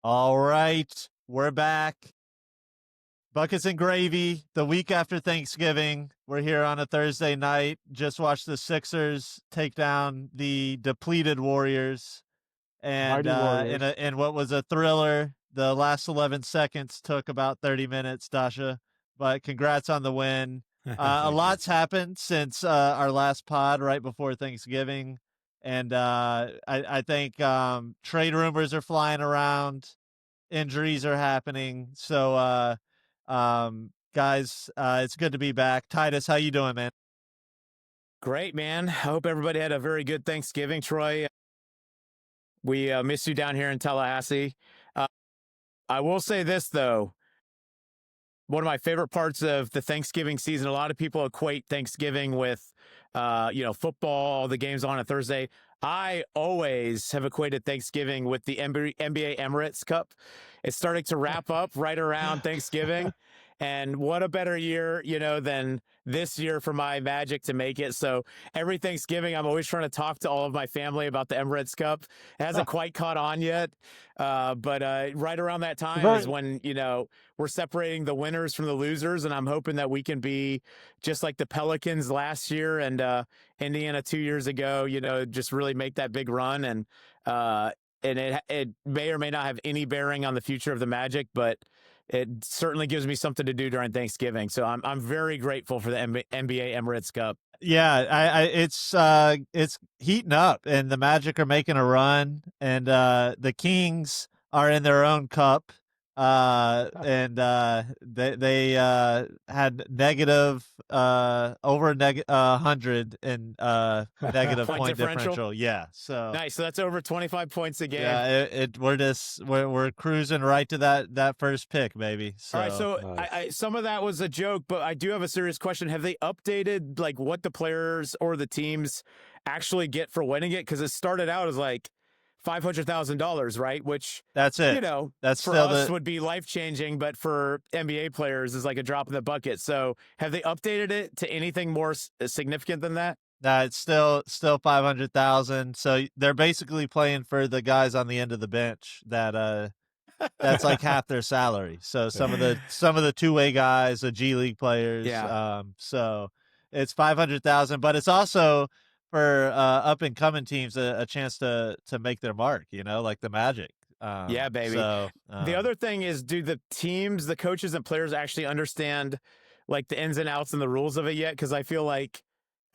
All right, we're back. Buckets and gravy. The week after Thanksgiving, we're here on a Thursday night. Just watched the Sixers take down the depleted Warriors, and Mighty Warriors. in what was a thriller. The last 11 seconds took about 30 minutes, Dasha. But congrats on the win. A Thank you. lot's happened since our last pod right before Thanksgiving, and I think trade rumors are flying around, injuries are happening. So, guys, it's good to be back. Titus, how you doing, man? Great, man. I hope everybody had a very good Thanksgiving, Troy. We miss you down here in Tallahassee. Uh, I will say this, though. One of my favorite parts of the Thanksgiving season, a lot of people equate Thanksgiving with, football, the games on a Thursday. I always have equated Thanksgiving with the NBA Emirates Cup. It's starting to wrap up right around Thanksgiving. And what a better year, than this year for my Magic to make it. So every Thanksgiving, I'm always trying to talk to all of my family about the Emirates Cup. It hasn't quite caught on yet. But right around that time is when, we're separating the winners from the losers. And I'm hoping that we can be just like the Pelicans last year and Indiana 2 years ago, just really make that big run. And it may or may not have any bearing on the future of the Magic, but it certainly gives me something to do during Thanksgiving. So I'm very grateful for the NBA Emirates Cup. Yeah, it's heating up, and the Magic are making a run, and the Kings are in their own cup, and they had negative over 100 in negative Point point differential? differential. Yeah, so Nice. So that's over 25 points a game. yeah, we're cruising right to that first pick, baby. So. All right, so Nice. some of that was a joke, but I do have a serious question. Have they updated like what the players or the teams actually get for winning it? Because it started out as like $500,000, right? Which That's it. That's for still us the would be life changing, but for NBA players is like a drop in the bucket. So have they updated it to anything more significant than that? No, it's still 500,000. So they're basically playing for the guys on the end of the bench that's like half their salary. So some of the two-way guys, the G League players. Yeah. So it's 500,000, but it's also for up and coming teams a chance to make their mark. Like the Magic. Yeah, baby. So The other thing is, do the teams, the coaches, and players actually understand like the ins and outs and the rules of it yet? Because I feel like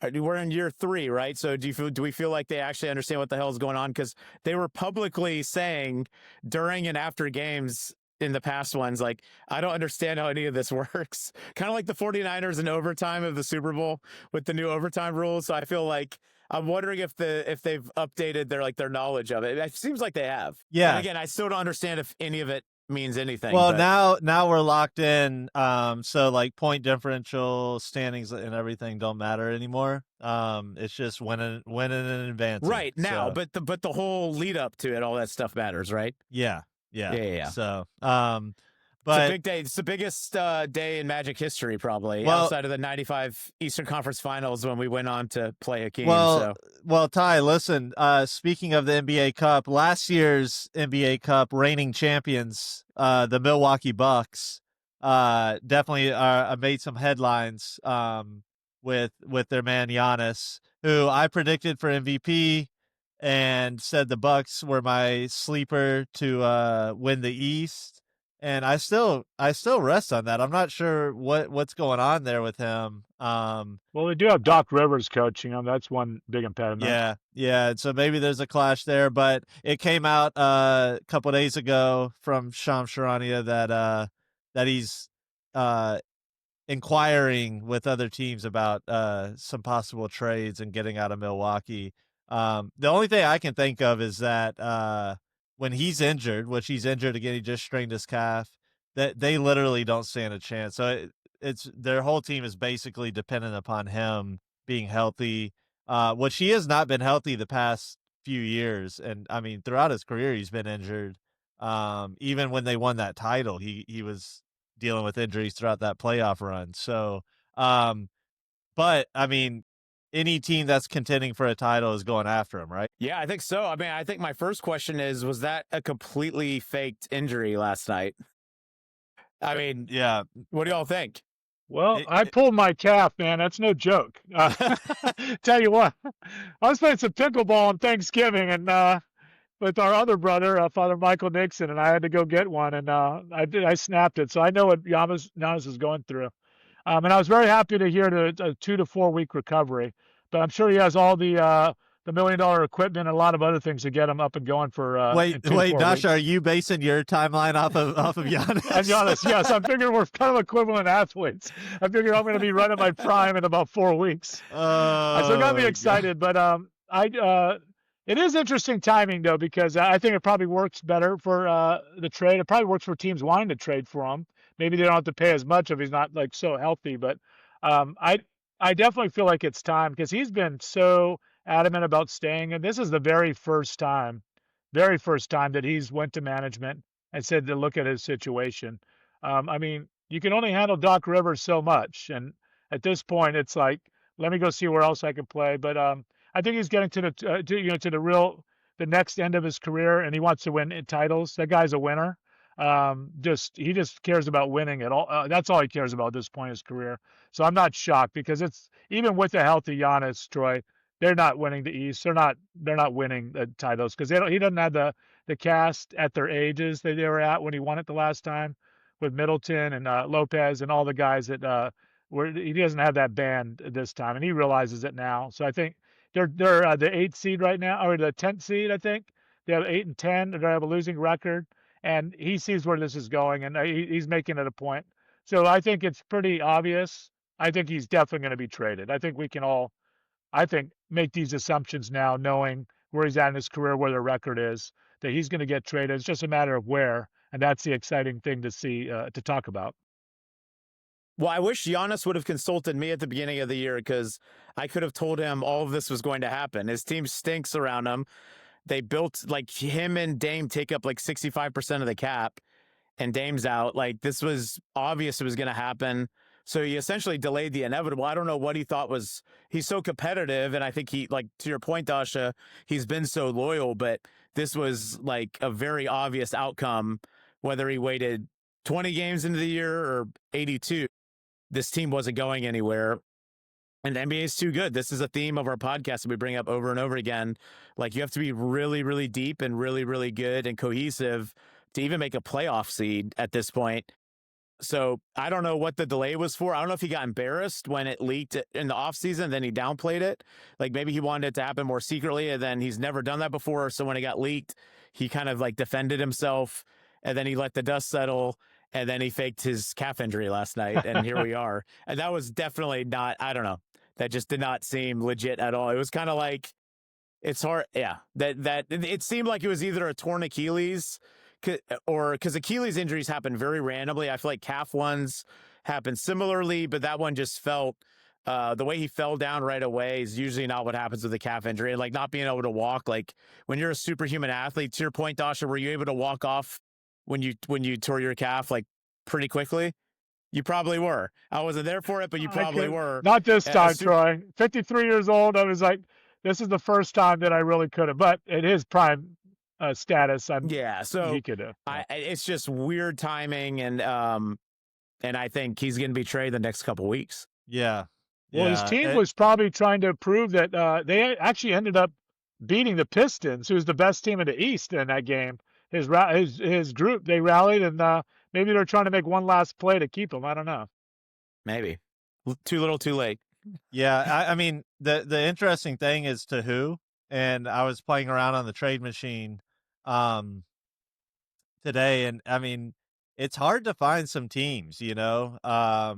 we're in year 3, right? So do we feel like they actually understand what the hell is going on? Because they were publicly saying during and after games in the past ones, like, I don't understand how any of this works. Kind of like the 49ers in overtime of the Super Bowl with the new overtime rules. So I feel like I'm wondering if they've updated their knowledge of it. It seems like they have. yeah. And again, I still don't understand if any of it means anything. Well, but now we're locked in. So like point differential, standings, and everything don't matter anymore. It's just winning and advancing. right now, So, but the whole lead up to it, all that stuff matters, right? yeah. Yeah. So, It's a but big day. It's the biggest day in Magic history, probably, well, outside of the '95 Eastern Conference Finals when we went on to play a game. well, Ty, listen. Speaking of the NBA Cup, last year's NBA Cup reigning champions, the Milwaukee Bucks, definitely made some headlines. With their man Giannis, who I predicted for MVP, and said the Bucks were my sleeper to win the East. And I still rest on that. I'm not sure what's going on there with him. Well, they do have Doc Rivers coaching them. That's one big impediment. Yeah. And so maybe there's a clash there, but it came out a couple days ago from Shams Charania that he's uh inquiring with other teams about some possible trades and getting out of Milwaukee. The only thing I can think of is that when he's injured, which he's injured again, he just strained his calf, that they literally don't stand a chance. So it's their whole team is basically dependent upon him being healthy, which he has not been healthy the past few years. And I mean, throughout his career, he's been injured. Even when they won that title, he was dealing with injuries throughout that playoff run. So, but I mean, any team that's contending for a title is going after him, right? Yeah, I think so. I mean, I think my first question is, was that a completely faked injury last night? I mean, Yeah. what do y'all think? Well, It, I it, pulled my calf, man. That's no joke. Tell you what, I was playing some pickleball on Thanksgiving, and with our other brother, Father Michael Nixon, and I had to go get one, and I snapped it. So I know what Giannis is going through. And I was very happy to hear the 2 to 4 week recovery. But I'm sure he has all the $1 million equipment and a lot of other things to get him up and going for wait, in 2 to 4 weeks. Dasha, are you basing your timeline off of And Giannis? Giannis, yes, I'm figuring we're kind of equivalent athletes. I figure I'm going to be running my prime in about 4 weeks. So it got me Oh God. excited. But it is interesting timing though, because I think it probably works better for the trade. It probably works for teams wanting to trade for him. Maybe they don't have to pay as much if he's not like so healthy. But um, I I definitely feel like it's time because he's been so adamant about staying, and this is the very first time that he's went to management and said to look at his situation. I mean, you can only handle Doc Rivers so much, and at this point, it's like, let me go see where else I can play. But I think he's getting to the next end of his career, and he wants to win titles. That guy's a winner. He just cares about winning at all. That's all he cares about at this point in his career. So I'm not shocked because it's even with a healthy Giannis, Troy, they're not winning the East. They're not winning the titles because he doesn't have the cast at their ages that they were at when he won it the last time with Middleton and Lopez and all the guys that were. He doesn't have that band this time, and he realizes it now. So I think they're the 8th seed right now, or the 10th seed. I think they have 8 and 10. They have a losing record, and he sees where this is going, and he's making it a point. So I think it's pretty obvious. I think he's definitely going to be traded. I think we can all, I think, make these assumptions now, knowing where he's at in his career, where the record is, that he's going to get traded. It's just a matter of where, and that's the exciting thing to see to talk about. Well, I wish Giannis would have consulted me at the beginning of the year because I could have told him all of this was going to happen. His team stinks around him. They built like him and Dame take up like 65% of the cap, and Dame's out. Like this was obvious it was going to happen. So he essentially delayed the inevitable. I don't know what he thought was. He's so competitive, and I think he, like to your point, Dasha, he's been so loyal. But this was like a very obvious outcome. Whether he waited 20 games into the year or 82, this team wasn't going anywhere. And the NBA is too good. This is a theme of our podcast that we bring up over and over again. Like you have to be really, really deep and really, really good and cohesive to even make a playoff seed at this point. So I don't know what the delay was for. I don't know if he got embarrassed when it leaked in the offseason, then he downplayed it. Like maybe he wanted it to happen more secretly, and then he's never done that before. So when it got leaked, he kind of like defended himself, and then he let the dust settle, and then he faked his calf injury last night, and here we are. And that was definitely not, I don't know. That just did not seem legit at all. It was kind of like, it's hard. Yeah. That it seemed like it was either a torn Achilles or because Achilles injuries happen very randomly. I feel like calf ones happen similarly, but that one just felt the way he fell down right away is usually not what happens with a calf injury. Like not being able to walk. Like when you're a superhuman athlete, to your point, Dasha, were you able to walk off when you tore your calf like pretty quickly? You probably were. I wasn't there for it, but you I probably could were. not this time, Troy. 53 years old. I was like, this is the first time that I really could have. But at his prime status, Yeah, so he could have. Yeah. it's just weird timing, and I think he's going to be traded the next couple weeks. Yeah. Well, his Yeah. team was probably trying to prove that they actually ended up beating the Pistons, who's the best team in the East in that game. His group, they rallied, and maybe they're trying to make one last play to keep him. I don't know. Maybe too little, too late. Yeah, I mean the interesting thing is to who, and I was playing around on the trade machine today, and I mean it's hard to find some teams, you know. I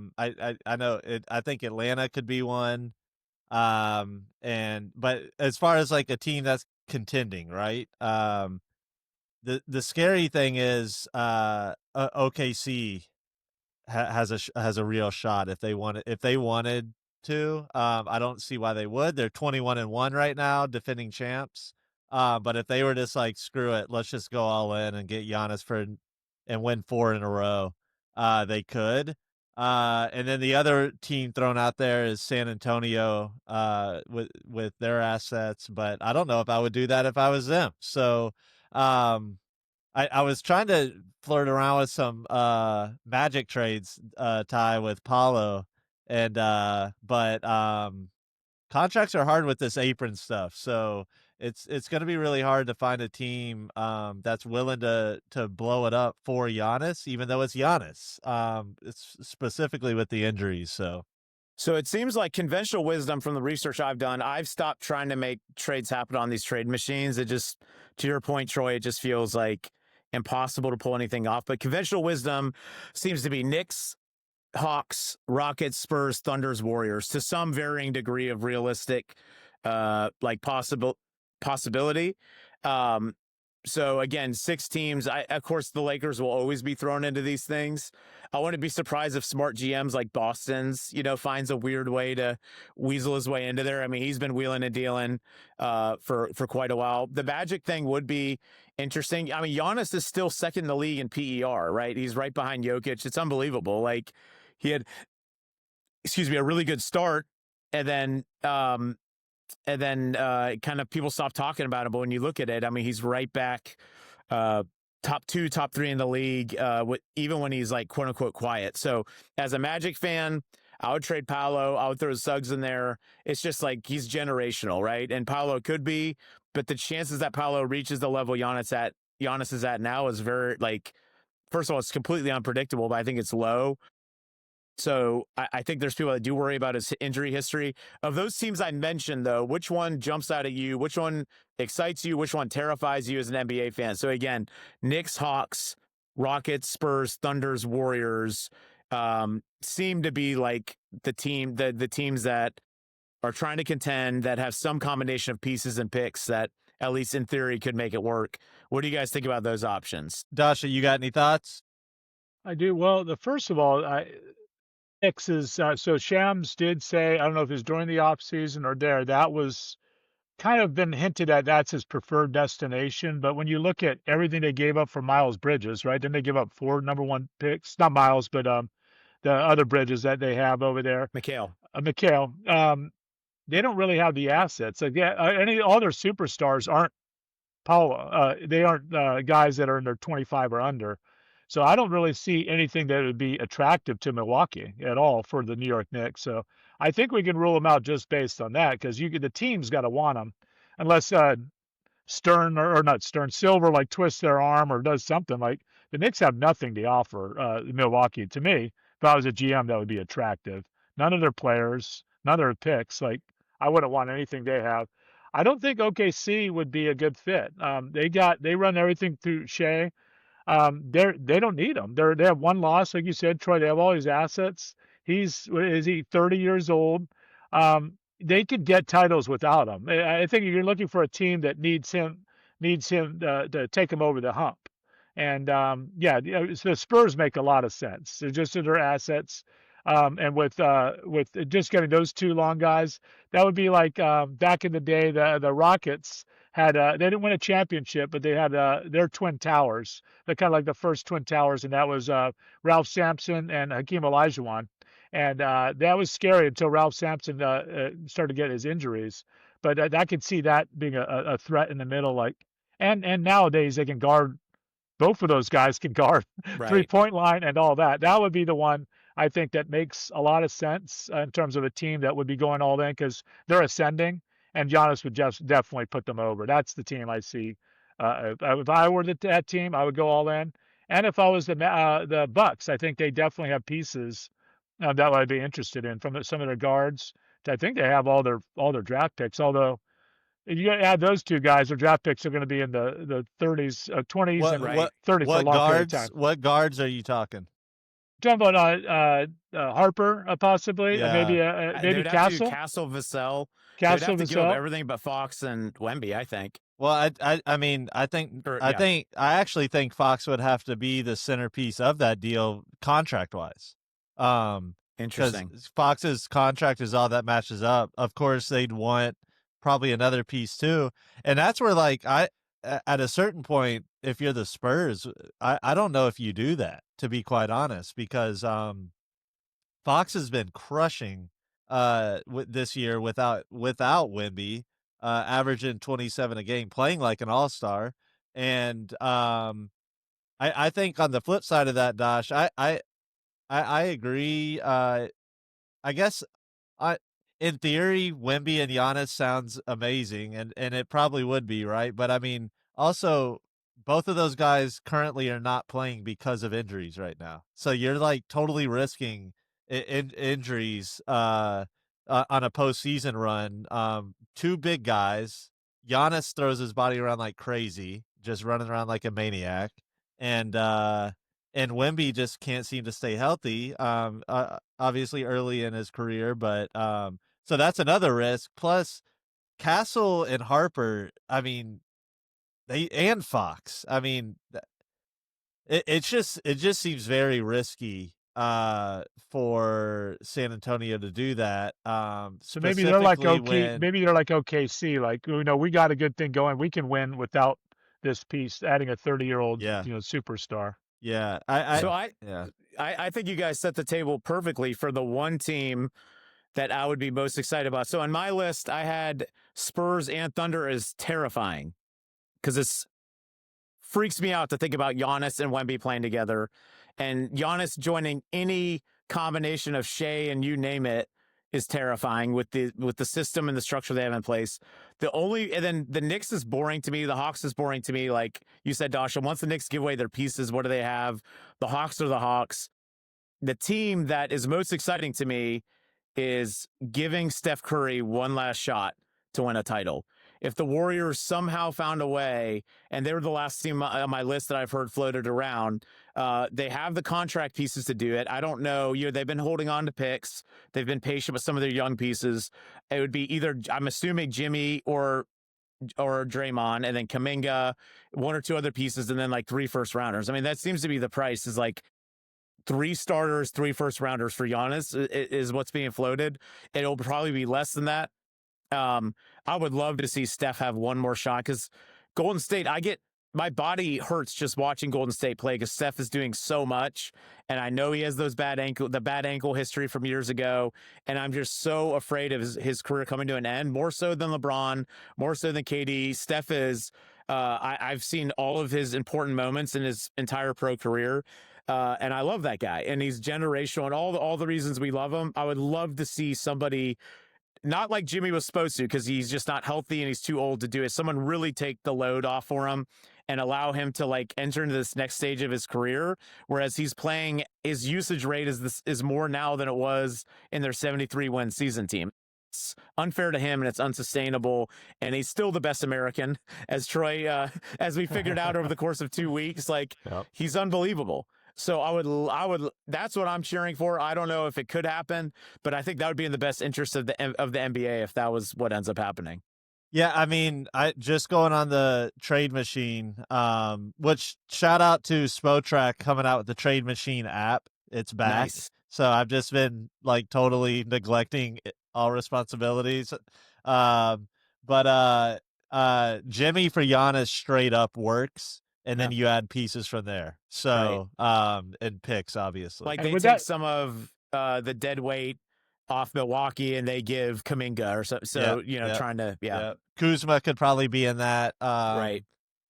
know it. I think Atlanta could be one. But as far as like a team that's contending, right? The scary thing is OKC has a real shot if they wanted to. I don't see why they would. They're 21-1 right now, defending champs. But if they were just like, screw it, let's just go all in and get Giannis and win 4 in a row, they could. And then the other team thrown out there is San Antonio, with their assets, but I don't know if I would do that if I was them. So, I was trying to flirt around with some Magic trades, Ty, with Paulo, and but contracts are hard with this apron stuff, so it's going to be really hard to find a team that's willing to blow it up for Giannis, even though it's Giannis. It's specifically with the injuries. So it seems like conventional wisdom from the research I've done, I've stopped trying to make trades happen on these trade machines. It just, to your point, Troy, it just feels like impossible to pull anything off. But conventional wisdom seems to be Knicks, Hawks, Rockets, Spurs, Thunders, Warriors, to some varying degree of realistic, like possibility. Um, so again, 6 teams. Of course, the Lakers will always be thrown into these things. I wouldn't be surprised if smart GMs like Boston's, finds a weird way to weasel his way into there. I mean, he's been wheeling and dealing for quite a while. The Magic thing would be interesting. I mean, Giannis is still second in the league in PER, right? He's right behind Jokic. It's unbelievable. Like, he had, a really good start, and then kind of people stop talking about him. But when you look at it, I mean, he's right back, top 2, top 3 in the league, even when he's like quote unquote quiet. So as a Magic fan, I would trade Paolo. I would throw Suggs in there. It's just like he's generational, right? And Paolo could be, but the chances that Paolo reaches the level Giannis is at now is very, like, first of all, it's completely unpredictable, but I think it's low. So I think there's people that do worry about his injury history. Of those teams I mentioned, though, which one jumps out at you? Which one excites you? Which one terrifies you as an NBA fan? So again, Knicks, Hawks, Rockets, Spurs, Thunders, Warriors seem to be like the teams that are trying to contend, that have some combination of pieces and picks that, at least in theory, could make it work. What do you guys think about those options? Dasha, you got any thoughts? I do. Well, first of all, Knicks is so Shams did say, I don't know if it was during the off season or there, that was kind of been hinted at, that's his preferred destination. But when you look at everything they gave up for Miles Bridges, right? Didn't they give up 4 number 1 picks? Not Miles, but the other Bridges that they have over there. Mikhail. Mikhail. They don't really have the assets. Like, yeah, all their superstars aren't Paula. They aren't guys that are in their 25 or under. So I don't really see anything that would be attractive to Milwaukee at all for the New York Knicks. So I think we can rule them out just based on that, because the team's got to want them, unless Stern or not Stern, Silver, like, twists their arm or does something. Like, the Knicks have nothing to offer Milwaukee. To me, if I was a GM, that would be attractive. None of their players, none of their picks. Like, I wouldn't want anything they have. I don't think OKC would be a good fit. They run everything through Shea. They don't need him. They have 1 loss, like you said, Troy. They have all his assets. Is he 30 years old? They could get titles without him. I think you're looking for a team that needs him to take him over the hump. And yeah, so the Spurs make a lot of sense. They're just their assets. And with just getting those 2 long guys, that would be like back in the day, the Rockets had they didn't win a championship, but they had their twin towers. They're kind of like the first twin towers, and that was Ralph Sampson and Hakeem Olajuwon. And that was scary until Ralph Sampson started to get his injuries. But I could see that being a threat in the middle. Like, and nowadays they can guard, both of those guys can guard Right. 3-point line and all that. That would be the one I think that makes a lot of sense in terms of a team that would be going all in, because they're ascending, and Giannis would just definitely put them over. That's the team I see. If I were that team, I would go all in. And if I was the Bucks, I think they definitely have pieces that I'd be interested in from some of their guards. I think they have all their draft picks. Although, if you add those 2 guys, their draft picks are going to be in the 30s, 20s, What and Right. 30 for a long period of time. What guards are you talking? Talking about Harper, possibly, Yeah. maybe They would have to do Castle, Castle, Vassell. They'd Castle have to give up Vassell. everything but Fox and Wemby, I think. Well, I mean, I think Or, I yeah. think I actually think Fox would have to be the centerpiece of that deal contract wise. Because Interesting. Fox's contract is all that matches up. Of course, they'd want probably another piece too, and that's where, like, at a certain point, if you're the Spurs, I don't know if you do that, to be quite honest, because Fox has been crushing this year without Wemby, averaging 27 a game, playing like an all-star. And I think on the flip side of that, Dosh, I agree. I guess I in theory, Wemby and Giannis sounds amazing, and it probably would be, right? But I mean, also both of those guys currently are not playing because of injuries right now. So you're like totally risking injuries on a postseason run. Two big guys. Giannis throws his body around like crazy, just running around like a maniac, and and Wemby just can't seem to stay healthy. Obviously early in his career, but so that's another risk. Plus, Castle and Harper, I mean, they and Fox. I mean, it just seems very risky for San Antonio to do that. So maybe they're like Specifically OK. when Maybe they're like OKC. Like, we got a good thing going. We can win without this piece, adding a 30-year-old, yeah, superstar. yeah. So Yeah. I think you guys set the table perfectly for the one team that I would be most excited about. So on my list, I had Spurs and Thunder as terrifying because it's freaks me out to think about Giannis and Wemby playing together, and Giannis joining any combination of Shea and you name it is terrifying with the system and the structure they have in place. And then the Knicks is boring to me. The Hawks is boring to me. Like you said, Dasha, once the Knicks give away their pieces, what do they have? The Hawks are the Hawks. The team that is most exciting to me is giving Steph Curry one last shot to win a title. If the Warriors somehow found a way, and they were the last team on my list that I've heard floated around, they have the contract pieces to do it. I don't know. They've been holding on to picks. They've been patient with some of their young pieces. It would be either, I'm assuming, Jimmy or Draymond, and then Kuminga, one or two other pieces, and then like 3 first-rounders. I mean, that seems to be the price, is like 3 starters, 3 first-rounders for Giannis is what's being floated. It'll probably be less than that. I would love to see Steph have one more shot, because Golden State, my body hurts just watching Golden State play, because Steph is doing so much, and I know he has the bad ankle history from years ago, and I'm just so afraid of his career coming to an end, more so than LeBron, more so than KD. Steph is, I've seen all of his important moments in his entire pro career. And I love that guy, and he's generational, and all the reasons we love him. I would love to see somebody, not like Jimmy was supposed to, because he's just not healthy and he's too old to do it. Someone really take the load off for him and allow him to like enter into this next stage of his career. Whereas he's playing, his usage rate is more now than it was in their 73 win season team. It's unfair to him, and it's unsustainable. And he's still the best American, as Troy, as we figured out over the course of 2 weeks. Like, Yep. he's unbelievable. So I would. That's what I'm cheering for. I don't know if it could happen, but I think that would be in the best interest of the NBA if that was what ends up happening. Yeah, I mean, I just going on the trade machine, which shout out to Spotrac coming out with the trade machine app. It's back. Nice. So I've just been like totally neglecting all responsibilities. But Jimmy for Giannis straight up works, and then you add pieces from there. So and picks, obviously. Like, And they with take that- some of the dead weight off Milwaukee and they give Kuminga or so. So trying to Kuzma could probably be in that. Right.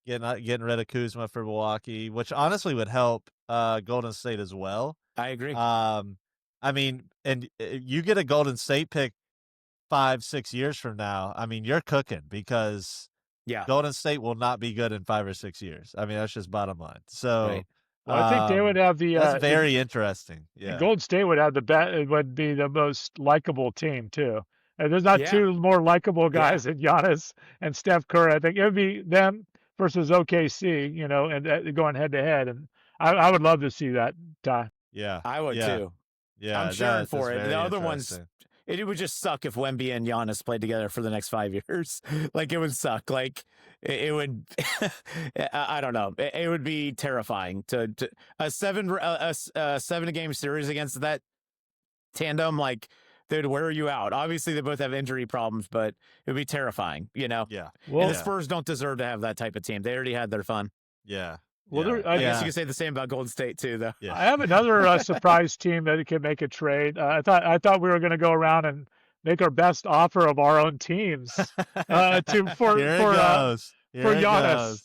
Getting rid of Kuzma for Milwaukee, which honestly would help Golden State as well. I agree. I mean, and you get a Golden State pick 5-6 years from now, I mean, you're cooking, because Golden State will not be good in 5 or 6 years. I mean, that's just bottom line. So, well, I think they would have the. That's very interesting. Yeah, Golden State would have it would be the most likable team too. There's not two more likable guys than Giannis and Steph Curry. I think it would be them versus OKC, and going head to head. And I would love to see that, Ty. Yeah, I would too. Yeah, I'm cheering for it. The other ones, it would just suck if Wemby and Giannis played together for the next 5 years. Like, it would suck. Like, it would. I don't know. It would be terrifying to a 7-game series against that tandem. Like, they'd wear you out. Obviously, they both have injury problems, but it would be terrifying. Yeah. Well, and the Spurs don't deserve to have that type of team. They already had their fun. Yeah. Well, I guess Yeah. you could say the same about Golden State too, though. Yeah. I have another surprise team that could make a trade. I thought we were going to go around and make our best offer of our own teams to Here it goes. for Here it Giannis. goes.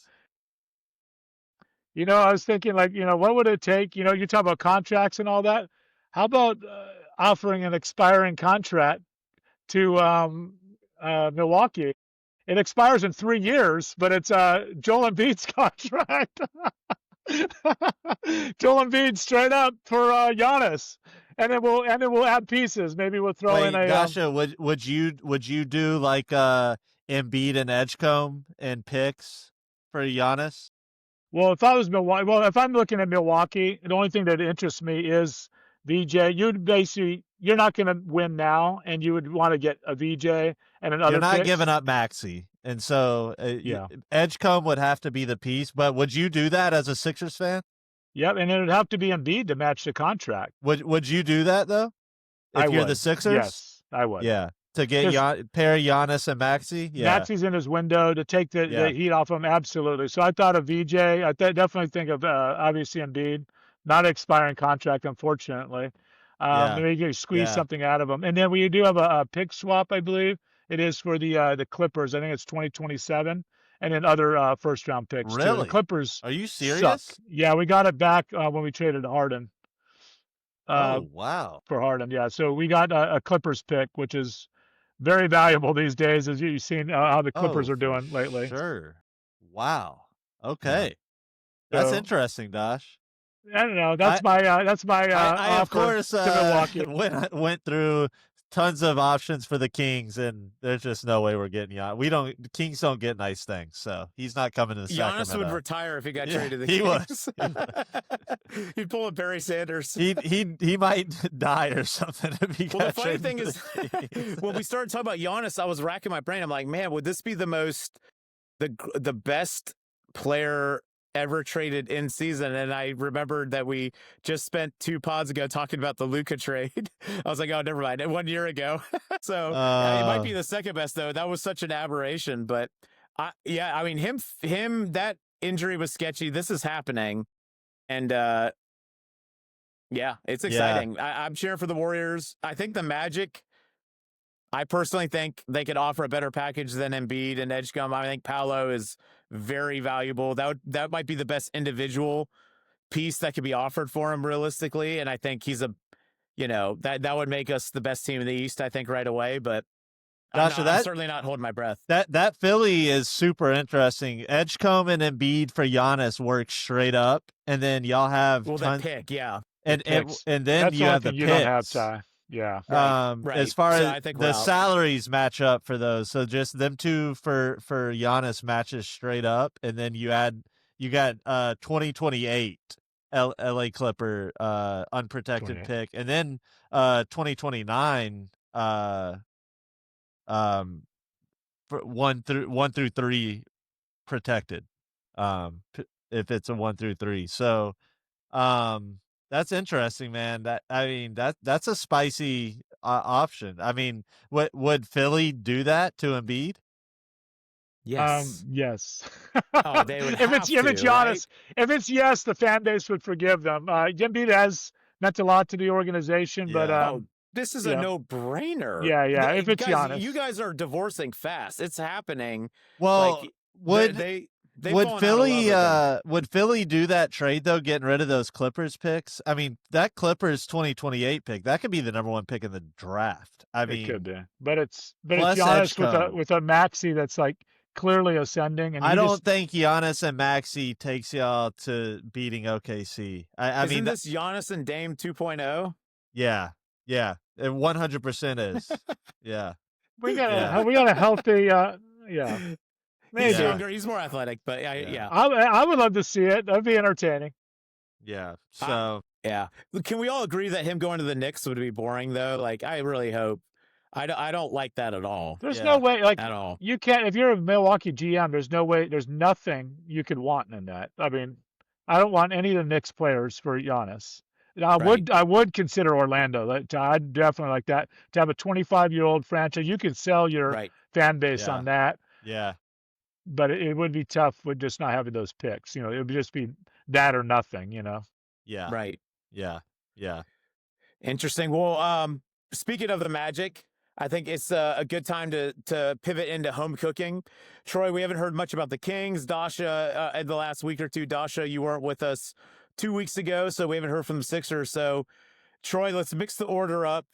I was thinking like, what would it take? You talk about contracts and all that. How about offering an expiring contract to Milwaukee? It expires in 3 years, but it's Joel Embiid's contract. Joel Embiid straight up for Giannis, and then we'll add pieces. Maybe we'll throw in Wait, a. Dasha, would you do like Embiid and Edgecombe and picks for Giannis? Well, if I was Milwaukee, if I'm looking at Milwaukee, the only thing that interests me is VJ. You're not going to win now, and you would want to get a VJ and You're another not picks. giving up Maxey, and so Yeah. Edgecombe would have to be the piece. But would you do that as a Sixers fan? Yep, and it would have to be Embiid to match the contract. Would you do that though? If you're the would. Sixers? Yes, I would. Yeah. To get pair Giannis and Maxey? Yeah. Maxey's in his window to take the heat off him. Absolutely. So I thought of VJ. I definitely think of obviously Embiid, not an expiring contract, unfortunately. Maybe you squeeze something out of him. And then we do have a pick swap, I believe. It is for the Clippers. I think it's 2027, and then other first round picks too. The Clippers. Are you serious? Suck. Yeah, we got it back when we traded Harden. Oh wow. For Harden, yeah. So we got a Clippers pick, which is very valuable these days, as you've seen how the Clippers are doing lately. Sure. Wow. Okay. That's interesting, Dash. I don't know. That's my I of course to Milwaukee. went through tons of options for the Kings, and there's just no way we're getting Giannis. The Kings don't get nice things, so he's not coming to the Sacramento. Giannis would retire if he got traded to the Kings. He'd pull a Barry Sanders. He might die or something if he got the funny traded thing to is, the Kings. when we started talking about Giannis, I was racking my brain. I'm like, man, would this be the best player ever traded in season? And I remembered that we just spent 2 pods ago talking about the Luka trade. I was like, oh, never mind. 1 year ago. So it might be the second best though. That was such an aberration, but I mean him, that injury was sketchy. This is happening. And it's exciting. I'm cheering for the Warriors. I think the Magic, I personally think they could offer a better package than Embiid and Edgecombe. I think Paolo is very valuable. That might be the best individual piece that could be offered for him realistically. And I think he's that would make us the best team in the East, I think, right away. But I'm certainly not holding my breath. That Philly is super interesting. Edgecombe and Embiid for Giannis work straight up, and then y'all have that pick, and then that's you have the you picks. don't have, Ty. Yeah. Right. As far So as I think the salaries match up for those, so just them two for Giannis matches straight up, and then you got 2028 LA Clipper unprotected 28. pick, and then 2029 for 1 through 3 protected, if it's a 1 through 3. So that's interesting, man. That's a spicy option. I mean, would Philly do that to Embiid? Yes. Yes. Oh, they would if it's Giannis, right? If it's yes, the fan base would forgive them. Embiid has meant a lot to the organization, but this is a no-brainer. Yeah. If it's guys, Giannis, you guys are divorcing fast. It's happening. Well, would Philly do that trade though, getting rid of those Clippers picks? I mean, that Clippers 2028 pick, that could be the number 1 pick in the draft. I mean, it could be, but it's Giannis with a Maxey that's like clearly ascending. And I don't think Giannis and Maxey takes y'all to beating OKC. I mean, this Giannis and Dame 2.0? Yeah, it 100% is. Yeah, we got a healthy. He's younger. He's more athletic, but yeah. I would love to see it. That'd be entertaining. Yeah. So can we all agree that him going to the Knicks would be boring though? Like, I really hope. I don't like that at all. There's no way, like, at all. You can't. If you're a Milwaukee GM, there's no way. There's nothing you could want in that. I mean, I don't want any of the Knicks players for Giannis. I would consider Orlando. I'd definitely like that to have a 25-year-old franchise. You could sell your fan base on that. Yeah. But it would be tough with just not having those picks. It would just be that or nothing, you know. Yeah. Right. Yeah. Yeah. Interesting. Well, speaking of the Magic, I think it's a good time to pivot into home cooking. Troy, we haven't heard much about the Kings. Dasha, in the last week or two, Dasha, you weren't with us 2 weeks ago, so we haven't heard from the Sixers. So Troy, let's mix the order up.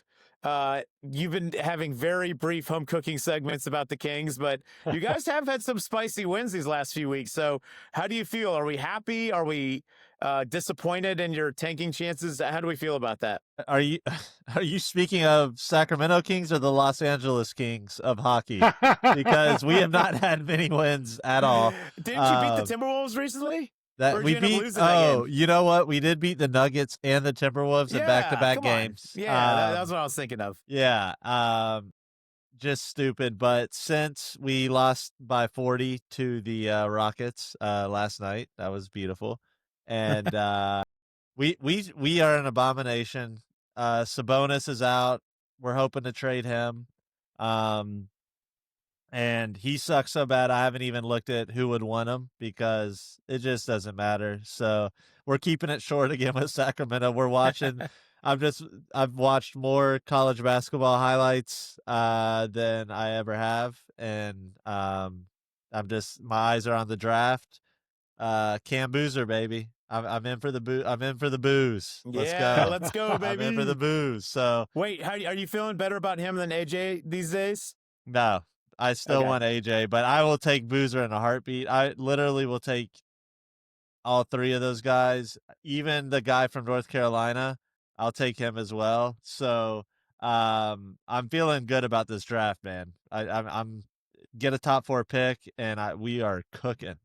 You've been having very brief home cooking segments about the Kings, but you guys have had some spicy wins these last few weeks. So how do you feel? Are we happy? Are we disappointed in your tanking chances? How do we feel about that? Are you are you speaking of Sacramento Kings or the Los Angeles Kings of hockey? Because we have not had many wins at all. Didn't you beat the Timberwolves recently? That Or did we you end up beat. losing that game? Oh, you know what? We did beat the Nuggets and the Timberwolves in back-to-back come on. games. Yeah, that was what I was thinking of. Yeah. Just stupid. But since we lost by 40 to the Rockets last night, that was beautiful. And we are an abomination. Sabonis is out. We're hoping to trade him. And he sucks so bad I haven't even looked at who would want him because it just doesn't matter. So we're keeping it short again with Sacramento. We're watching. I've watched more college basketball highlights than I ever have, and my eyes are on the draft. Cam Boozer, baby. I'm in for the I'm in for the booze. Let's Yeah, go. let's go, baby. I'm in for the booze. So wait, are you feeling better about him than AJ these days? no, I still want AJ, but I will take Boozer in a heartbeat. I literally will take all three of those guys, even the guy from North Carolina. I'll take him as well. So I'm feeling good about this draft, man. I'm get a top 4 pick, and we are cooking.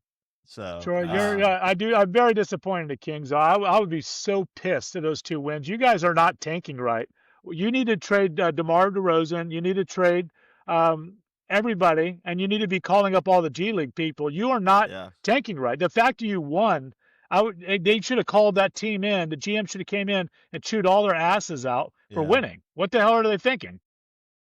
So Troy, I'm very disappointed in the Kings. I would be so pissed at those 2 wins. You guys are not tanking right. You need to trade DeMar DeRozan. You need to trade um, everybody, and you need to be calling up all the G League people. You are not tanking right. The fact that you won, they should have called that team in. The GM should have came in and chewed all their asses out for winning. What the hell are they thinking?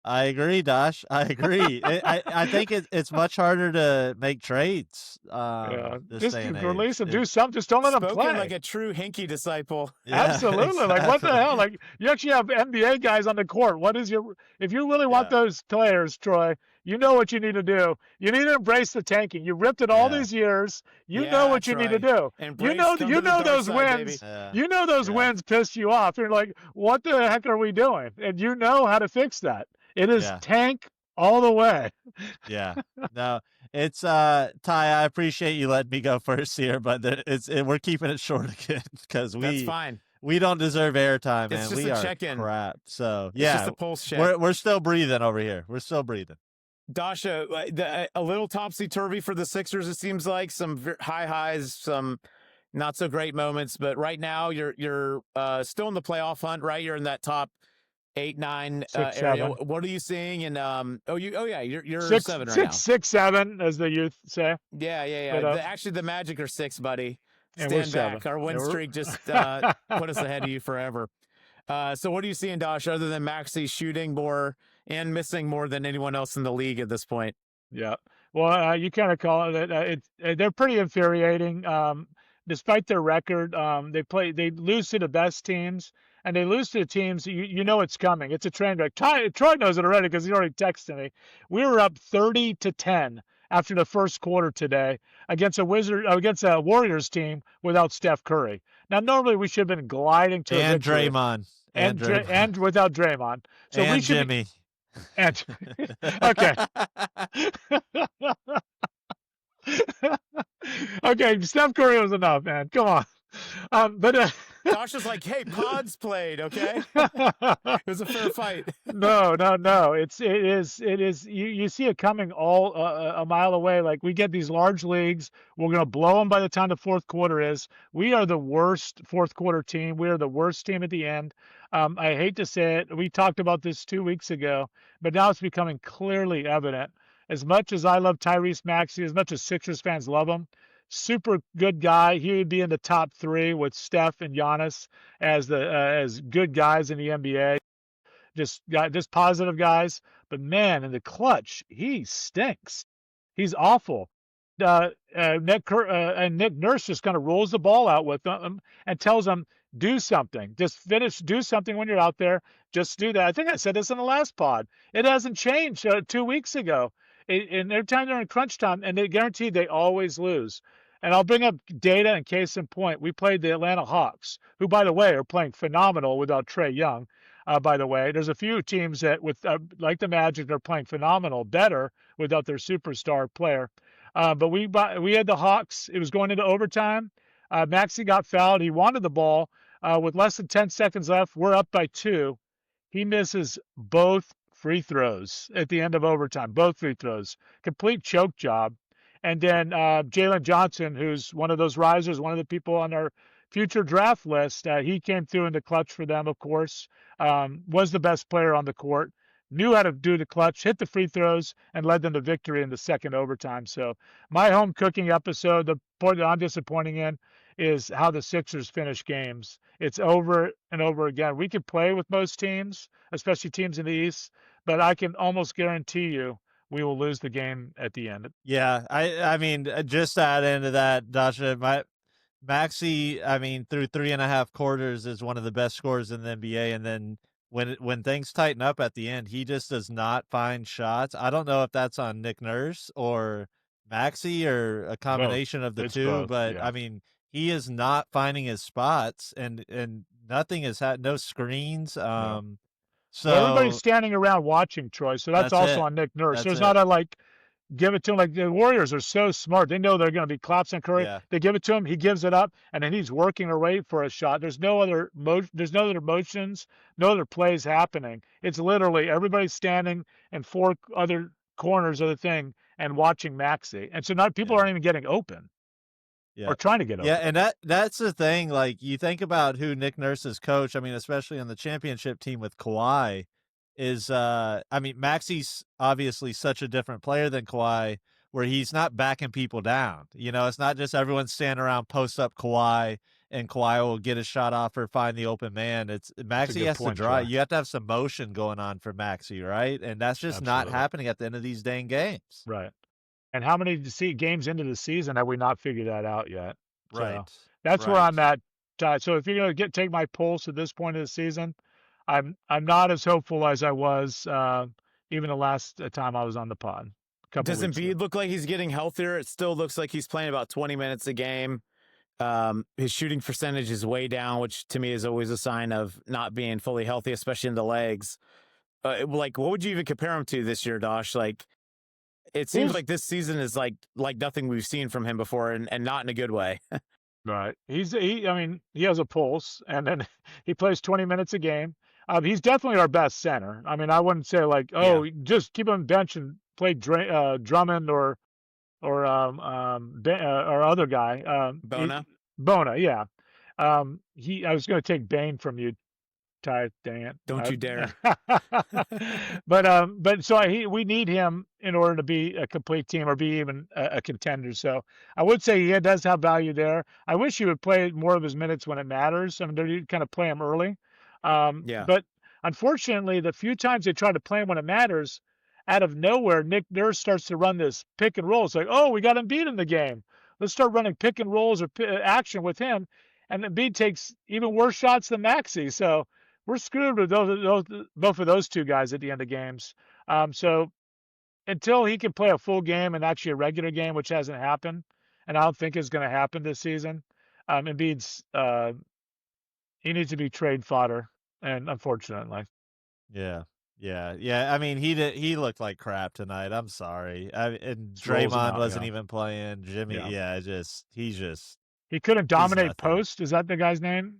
I agree, Dash. I agree. I think it's much harder to make trades. This Just day and release them, age. do something. Just don't let them Spoken play. like a true Hinkie disciple. Yeah, Absolutely. exactly. Like, what the hell? Like, you actually have NBA guys on the court. If you really want those players, Troy, you know what you need to do. You need to embrace the tanking. You ripped it all these years. You know what you need to do. Embrace, you know those side, wins. You know those wins pissed you off. You're like, what the heck are we doing? And you know how to fix that. It is tank all the way. Yeah. No, it's Ty, I appreciate you letting me go first here, but we're keeping it short again because That's fine. We don't deserve airtime, man. It's just we a are check-in. crap. So it's just a pulse check. We're still breathing over here. We're still breathing. Dasha, a little topsy-turvy for the Sixers, it seems like. Some high highs, some not so great moments, but right now you're still in the playoff hunt, right? You're in that top 8, 9 6, area. 7. What are you seeing? And you're 6, 7 right 6, now. 6, 7, as the youth say. Yeah. But, actually, the Magic are 6, buddy. And we're Stand back. 7. Our win streak just put us ahead of you forever. So what are you seeing, Dosh, other than Maxey shooting more and missing more than anyone else in the league at this point? Yeah. Well, you kind of call it. They're pretty infuriating. Despite their record, they lose to the best teams, and they lose to the teams you know it's coming. It's a train wreck. Troy knows it already because he already texted me. We were up 30-10 after the first quarter today against a Warriors team without Steph Curry. Now normally we should have been gliding to and a victory. Draymond And without Draymond. So and we should Jimmy. And okay. Okay, Steph Curry was enough, man. Come on. Josh is like, hey, pods played, okay? It was a fair fight. No. It is. You see it coming all a mile away. Like, we get these large leagues. We're gonna blow them by the time the fourth quarter is. We are the worst fourth quarter team. We are the worst team at the end. I hate to say it. We talked about this 2 weeks ago, but now it's becoming clearly evident. As much as I love Tyrese Maxey, as much as Sixers fans love him, super good guy. He would be in the top 3 with Steph and Giannis as good guys in the NBA. Just positive guys. But man, in the clutch, he stinks. He's awful. Nick Nurse just kind of rolls the ball out with them and tells them, do something. Just finish, do something when you're out there. Just do that. I think I said this in the last pod. It hasn't changed 2 weeks ago. And every time they're in crunch time, and they guarantee they always lose. And I'll bring up data and case in point. We played the Atlanta Hawks, who, by the way, are playing phenomenal without Trae Young. By the way, there's a few teams that, with like the Magic, they're playing phenomenal, better without their superstar player. But we had the Hawks. It was going into overtime. Maxey got fouled. He wanted the ball. With less than 10 seconds left, we're up by 2. He misses both free throws at the end of overtime. Both free throws. Complete choke job. And then Jalen Johnson, who's one of those risers, one of the people on our future draft list, he came through in the clutch for them, of course. Was the best player on the court. Knew how to do the clutch, hit the free throws, and led them to victory in the second overtime. So my home cooking episode, the point that I'm disappointing in is how the Sixers finish games. It's over and over again. We could play with most teams, especially teams in the East, but I can almost guarantee you we will lose the game at the end. Yeah, I mean, just to add into that, Dasha, Maxey, I mean, through 3.5 quarters is one of the best scorers in the NBA, and then when things tighten up at the end, he just does not find shots. I don't know if that's on Nick Nurse or Maxey or a combination of the It's two, both, but yeah. I mean, he is not finding his spots, and nothing has had no screens. So well, everybody's standing around watching, Troy, so that's also it. on Nick Nurse. That's There's it. not a give it to him. Like the Warriors are so smart. They know they're going to be collapsing on Curry. Yeah. They give it to him. He gives it up, and then he's working away for a shot. There's no other There's no other motions. No other plays happening. It's literally everybody's standing in 4 other corners of the thing and watching Maxey. And so not people Yeah. aren't even getting open Yeah. or trying to get Yeah, open. and that's the thing. Like, you think about who Nick Nurse's coach. I mean, especially on the championship team with Kawhi, is I mean, Maxey's obviously such a different player than Kawhi, where he's not backing people down. You know, it's not just everyone standing around post up Kawhi and Kawhi will get a shot off or find the open man. It's Maxey has to drive. Troy. You have to have some motion going on for Maxey, right? And that's just not Absolutely. happening at the end of these dang games. Right. And how many games into the season have we not figured that out yet? Right. So that's where Right. I'm at. So if you're gonna take my pulse at this point of the season, I'm not as hopeful as I was even the last time I was on the pod. Does Embiid look like he's getting healthier? It still looks like he's playing about 20 minutes a game. His shooting percentage is way down, which to me is always a sign of not being fully healthy, especially in the legs. Like, what would you even compare him to this year, Dosh? Like, it seems like this season is like nothing we've seen from him before, and not in a good way. Right. I mean, he has a pulse, and then he plays 20 minutes a game. He's definitely our best center. I mean, I wouldn't say like, oh, just keep him bench and play Drummond or our other guy. Bona, yeah. I was going to take Bane from you, Ty. Dang it! Don't you dare. but so we need him in order to be a complete team or be even a contender. So I would say he does have value there. I wish he would play more of his minutes when it matters. I mean, they kind of play him early. But unfortunately, the few times they try to play him when it matters, out of nowhere, Nick Nurse starts to run this pick and roll. It's like, oh, we got Embiid in the game. Let's start running pick and rolls or action with him. And Embiid takes even worse shots than Maxey. So we're screwed with both of those two guys at the end of games. So until he can play a full game and actually a regular game, which hasn't happened, and I don't think is going to happen this season, Embiid's he needs to be trade fodder, and unfortunately. Yeah. I mean, he looked like crap tonight. I'm sorry. And Draymond wasn't even playing. Jimmy, he couldn't dominate post. Is that the guy's name?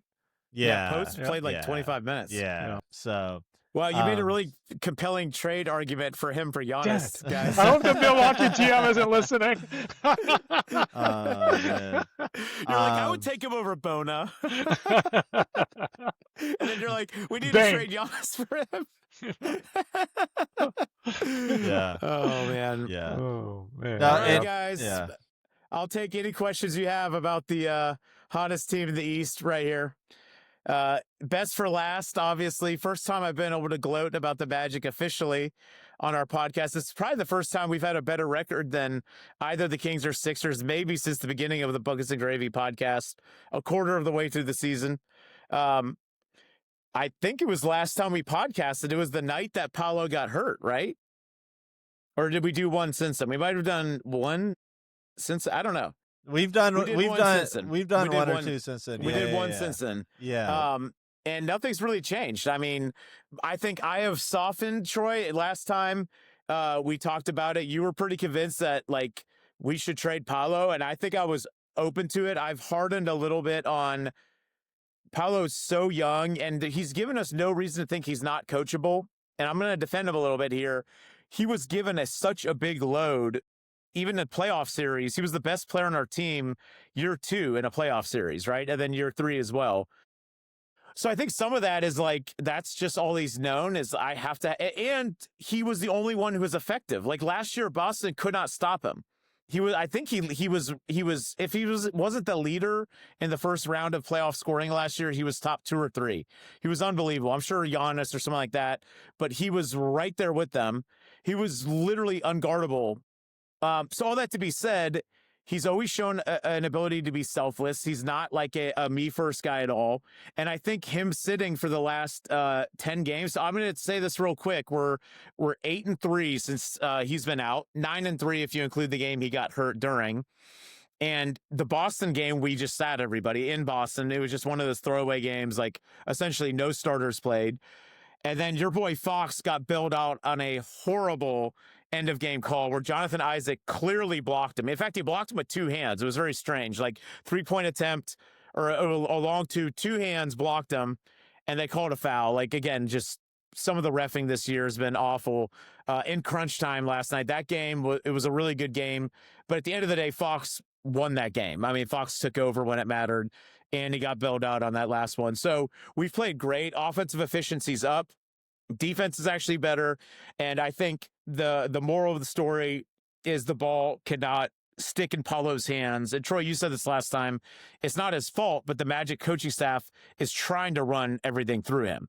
Yeah, Post played like 25 minutes. Yeah. So, well, you made a really compelling trade argument for him for Giannis, guys. I hope the Milwaukee GM isn't listening. Oh, man. You're like, I would take him over Bona. And then you're like, we need to trade Giannis for him. Yeah. Oh, man. Yeah. Oh, man. All right, guys. Yeah. I'll take any questions you have about the hottest team in the East right here. Best for last, obviously. First time I've been able to gloat about the Magic officially on our podcast. It's probably the first time we've had a better record than either the Kings or Sixers, maybe since the beginning of the Buckets and Gravy podcast, a quarter of the way through the season. I think it was last time we podcasted. It was the night that Paolo got hurt, right? Or did we do one since then? We might have done one since. I don't know. We've done one or two since then. We did one since then. Yeah. And nothing's really changed. I mean, I think I have softened, Troy. Last time we talked about it, you were pretty convinced that like we should trade Paolo, and I think I was open to it. I've hardened a little bit on Paolo's so young, and he's given us no reason to think he's not coachable. And I'm going to defend him a little bit here. He was given such a big load, even in playoff series. He was the best player on our team year 2 in a playoff series, right? And then year 3 as well. So I think some of that is like, that's just all he's known is I have to, and he was the only one who was effective. Like last year, Boston could not stop him. I think he was, if he wasn't the leader in the first round of playoff scoring last year, he was top 2 or 3. He was unbelievable. I'm sure Giannis or something like that, but he was right there with them. He was literally unguardable. So all that to be said, he's always shown an ability to be selfless. He's not like a me first guy at all. And I think him sitting for the last 10 games, so I'm going to say this real quick. We're 8-3 since he's been out, 9-3 if you include the game he got hurt during. And the Boston game, we just sat everybody in Boston. It was just one of those throwaway games, like essentially no starters played. And then your boy Fox got bailed out on a horrible end of game call where Jonathan Isaac clearly blocked him. In fact, he blocked him with 2 hands. It was very strange. Like 3-point attempt or a long two hands blocked him, and they called a foul. Like, again, just some of the reffing this year has been awful. In crunch time last night, that game, it was a really good game. But at the end of the day, Fox won that game. I mean, Fox took over when it mattered, and he got bailed out on that last one. So we've played great. Offensive efficiency's up. Defense is actually better. And I think the moral of the story is the ball cannot stick in Paolo's hands. And Troy, you said this last time. It's not his fault, but the Magic coaching staff is trying to run everything through him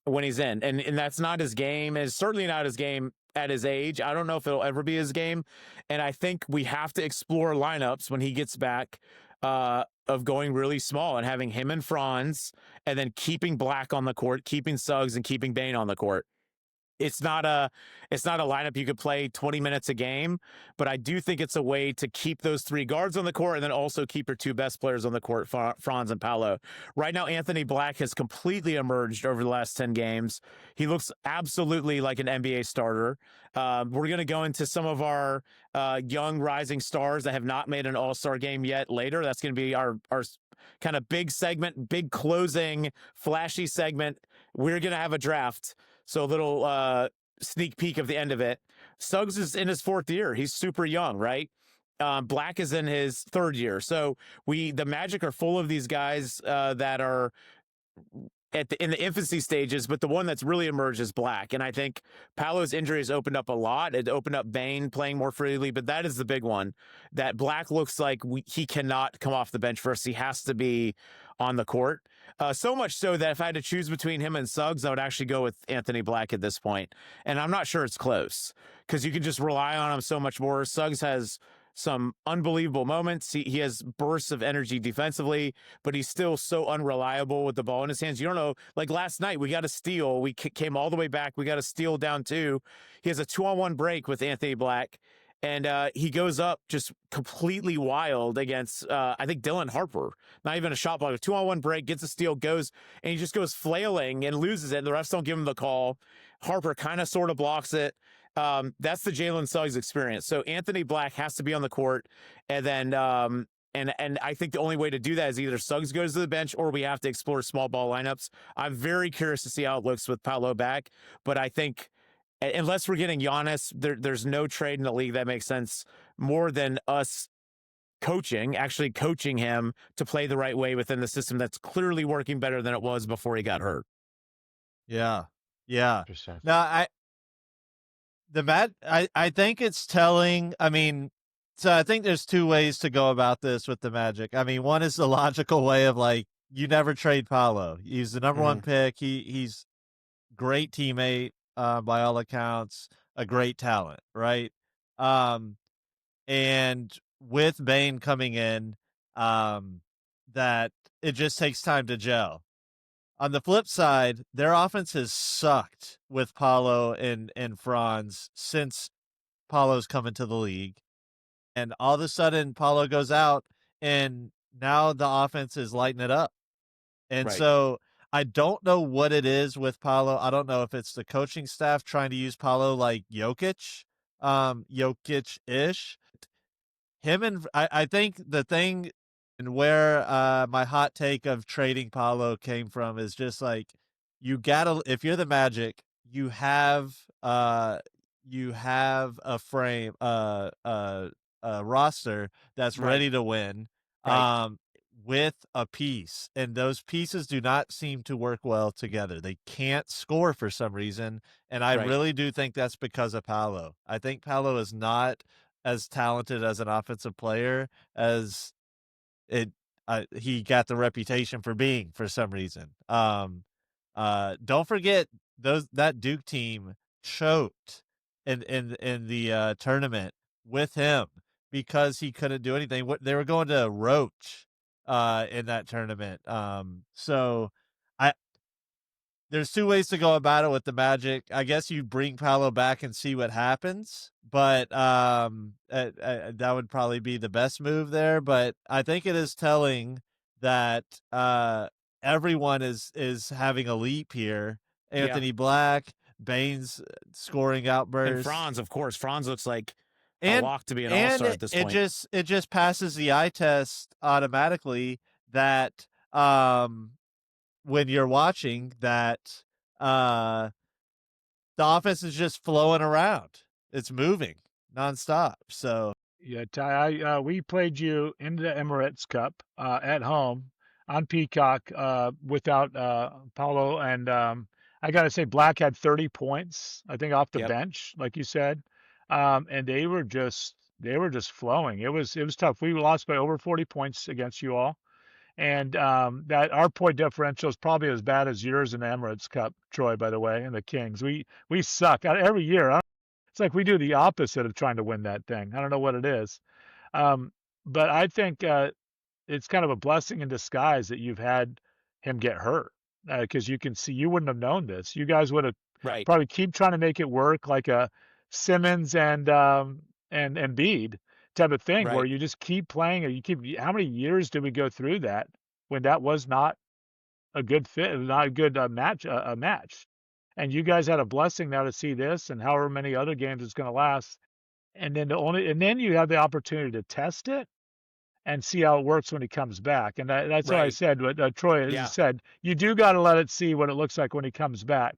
when he's in. And that's not his game. It's certainly not his game at his age. I don't know if it'll ever be his game. And I think we have to explore lineups when he gets back of going really small and having him and Franz and then keeping Black on the court, keeping Suggs and keeping Bane on the court. It's not a lineup you could play 20 minutes a game, but I do think it's a way to keep those 3 guards on the court and then also keep your 2 best players on the court, Franz and Paolo. Right now, Anthony Black has completely emerged over the last 10 games. He looks absolutely like an NBA starter. We're going to go into some of our young rising stars that have not made an all-star game yet later. That's going to be our kind of big segment, big closing, flashy segment. We're going to have a draft. So a little sneak peek of the end of it. Suggs is in his 4th year. He's super young, right? Black is in his 3rd year. So the Magic are full of these guys that are in the infancy stages, but the one that's really emerged is Black. And I think Paolo's injury has opened up a lot. It opened up Bane playing more freely, but that is the big one. That Black looks like he cannot come off the bench first. He has to be on the court. So much so that if I had to choose between him and Suggs, I would actually go with Anthony Black at this point. And I'm not sure it's close because you can just rely on him so much more. Suggs has some unbelievable moments. He has bursts of energy defensively, but he's still so unreliable with the ball in his hands. You don't know, like last night, we got a steal. We came all the way back. We got a steal down 2. He has a 2-on-1 break with Anthony Black. And he goes up just completely wild against, I think, Dylan Harper. Not even a shot block. A 2-on-1 break, gets a steal, goes, and he just goes flailing and loses it. And the refs don't give him the call. Harper kind of sort of blocks it. That's the Jalen Suggs experience. So Anthony Black has to be on the court. And then and I think the only way to do that is either Suggs goes to the bench or we have to explore small ball lineups. I'm very curious to see how it looks with Paolo back. But I think unless we're getting Giannis, there's no trade in the league that makes sense more than us actually coaching him to play the right way within the system that's clearly working better than it was before he got hurt. Yeah. No, I think it's telling. I mean, so I think there's 2 ways to go about this with the Magic. I mean, one is the logical way of like, you never trade Paolo. He's the number 1 pick. He's great teammate. By all accounts, a great talent, right? Um, and with Bane coming in, um, that it just takes time to gel. On the flip side, their offense has sucked with Paulo and Franz since Paulo's come into the league. And all of a sudden, Paulo goes out, and now the offense is lighting it up. And Right. so I don't know what it is with Paulo. I don't know if it's the coaching staff trying to use Paulo like Jokic, Jokic-ish. I think the thing and where my hot take of trading Paulo came from is just like you gotta if you're the Magic, you have a frame a roster that's Right. ready to win Right. with a piece, and those pieces do not seem to work well together. They can't score for some reason, and I Right. really do think that's because of Paolo. I think Paolo is not as talented as an offensive player as it he got the reputation for being for some reason. Don't forget that Duke team choked in the tournament with him because he couldn't do anything. They were going to Roach in that tournament. So I there's two ways to go about it with the Magic. I guess you bring Paolo back and see what happens, but that would probably be the best move there. But I think it is telling that everyone is having a leap here. Yeah. Anthony Black, Baines scoring And outbursts, Franz, of course. Franz looks like a and lock to be an and all-star at this point. it just passes the eye test automatically that when you're watching that uh the offense is just flowing around. It's moving nonstop. So Yeah, Ty, we played you in the Emirates Cup at home on Peacock without Paulo, and I gotta say, Black had 30 points, I think, off the Yep. bench, like you said, and they were just flowing. It was tough. We lost by over 40 points against you all, and that our point differential is probably as bad as yours in the Emirates Cup, Troy. By the way, and the Kings, we suck every year. It's like we do the opposite of trying to win that thing. I don't know what it is. Um, but I think it's kind of a blessing in disguise that you've had him get hurt because you can see you wouldn't have known this. You guys would have Right. probably keep trying to make it work like a Simmons and Embiid type of thing where Right. you just keep playing or you keep. How many years did we go through that when that was not a good fit, not a good match, a match? And you guys had a blessing now to see this and however many other games it's going to last and then you have the opportunity to test it and see how it works when he comes back. And that's why I Right. said what Troy has Yeah. said. You do got to let it see what it looks like when he comes back.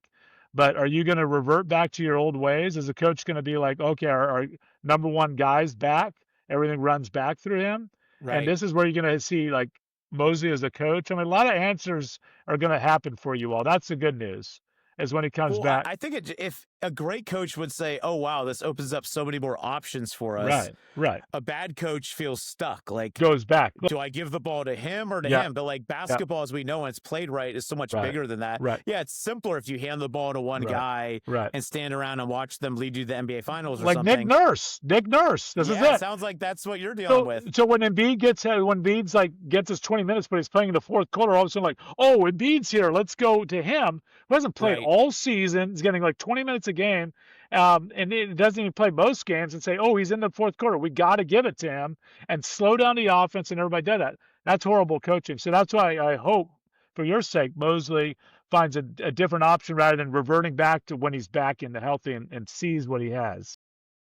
But are you going to revert back to your old ways? Is the coach going to be like, okay, our number one guy's back, everything runs back through him, and Right. this is where you're going to see like Mosley as a coach. I mean, a lot of answers are going to happen for you all. That's the good news, is when he comes Well, back. I think if a great coach would say, "Oh wow, this opens up so many more options for us," Right, right. a bad coach feels stuck. Like, Goes back. do I give the ball to him or to Yeah, him? But like yeah, basketball, as we know, when it's played right, is so much right, bigger than that. right, Yeah, it's simpler if you hand the ball to one right, guy right. and stand around and watch them lead you to the NBA Finals or Like Nick something. Nurse. Nick Nurse. This is Yeah, it it. sounds like that's what you're dealing So with. so when Embiid's like gets his 20 minutes, but he's playing in the fourth quarter, all of a sudden like, oh, Embiid's here, let's go to him. Who hasn't played Right. all season, he's getting like 20 minutes a game, and it doesn't even play most games and say, oh, he's in the fourth quarter. We got to give it to him and slow down the offense, and everybody did that. That's horrible coaching. So that's why I hope, for your sake, Mosley finds a different option rather than reverting back to when he's back in the healthy and sees what he has.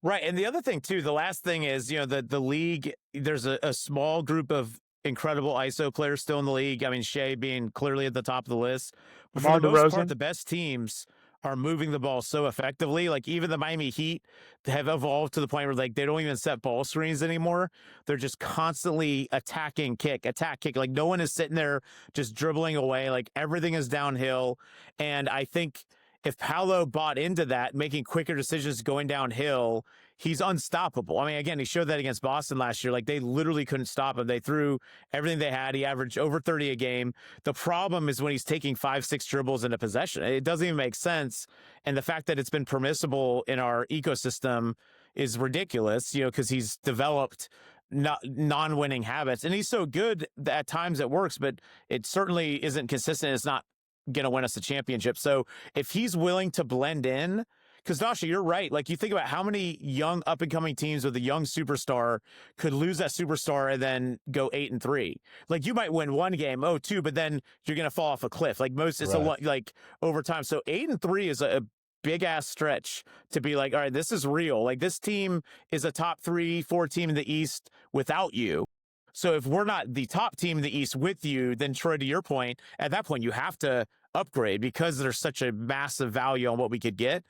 Right. And the other thing too, the last thing is, the league, there's a small group of incredible ISO players still in the league. I mean, Shea being clearly at the top of the list. But for DeMar the most part, DeRozan. the best teams are moving the ball so effectively. Like even the Miami Heat have evolved to the point where like they don't even set ball screens anymore. They're just constantly attacking, attack, kick. Like no one is sitting there just dribbling away. Like everything is downhill. And I think if Paolo bought into that, making quicker decisions going downhill, he's unstoppable. I mean, again, he showed that against Boston last year. Like, they literally couldn't stop him. They threw everything they had. He averaged over 30 a game. The problem is when he's taking 5-6 dribbles into possession. It doesn't even make sense. And the fact that it's been permissible in our ecosystem is ridiculous, because he's developed non-winning habits. And he's so good that at times it works, but it certainly isn't consistent. It's not going to win us a championship. So if he's willing to blend in, because Dasha, you're right. Like, you think about how many young up and coming teams with a young superstar could lose that superstar and then go 8-3. Like, you might win one game, 2, but then you're going to fall off a cliff. Like most, it's like over time. So 8-3 is a big ass stretch to be like, all right, this is real. Like, this team is a top 3-4 team in the East without you. So if we're not the top team in the East with you, then Troy, to your point, at that point you have to upgrade because there's such a massive value on what we could get.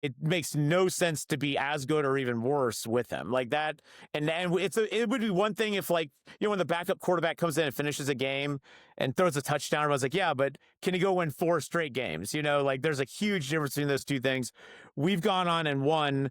It makes no sense to be as good or even worse with him like that. And it would be one thing if, like, when the backup quarterback comes in and finishes a game and throws a touchdown, I was like, yeah, but can he go win 4 straight games? Like, there's a huge difference between those two things. We've gone on and won,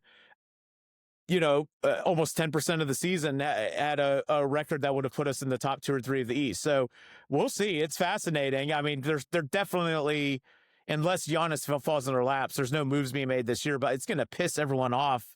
almost 10% of the season at a record that would have put us in the top 2 or 3 of the East. So we'll see. It's fascinating. I mean, they're definitely, unless Giannis falls in our laps, there's no moves being made this year, but it's going to piss everyone off,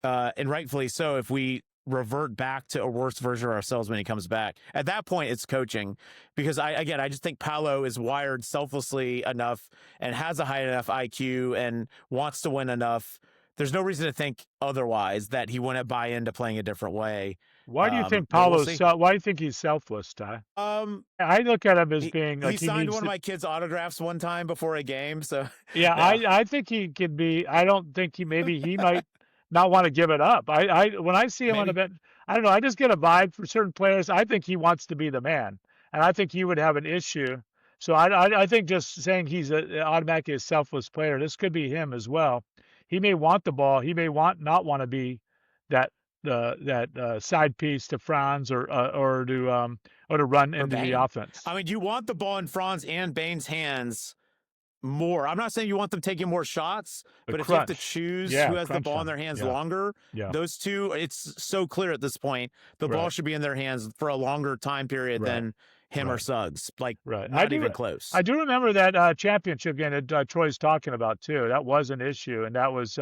and rightfully so, if we revert back to a worse version of ourselves when he comes back. At that point, it's coaching, because I just think Paolo is wired selflessly enough and has a high enough IQ and wants to win enough. There's no reason to think otherwise, that he wouldn't buy into playing a different way. Why do you think But we'll Paulo's? see. Why do you think he's selfless, Ty? I look at him as being He like he signed needs one of to. my kids' autographs one time before a game. So Yeah, yeah, I think he could be. I don't think he might not want to give it up. I when I see him on a maybe. bit, I don't know. I just get a vibe for certain players. I think he wants to be the man, and I think he would have an issue. So I think just saying he's automatically a selfless player. This could be him as well. He may want the ball. He may not want to be that side piece to Franz or to run Or into the Bane. offense. I mean, you want the ball in Franz and Bane's hands more. I'm not saying you want them taking more shots, The but if you have to crunch, choose yeah, who has the crunch ball in time, their hands yeah, longer, yeah, those two, it's so clear at this point. The ball right, should be in their hands for a longer time period right, than him or right. Suggs. Like, Right. not even close. I do remember that championship game that Troy's talking about too. That was an issue, and that was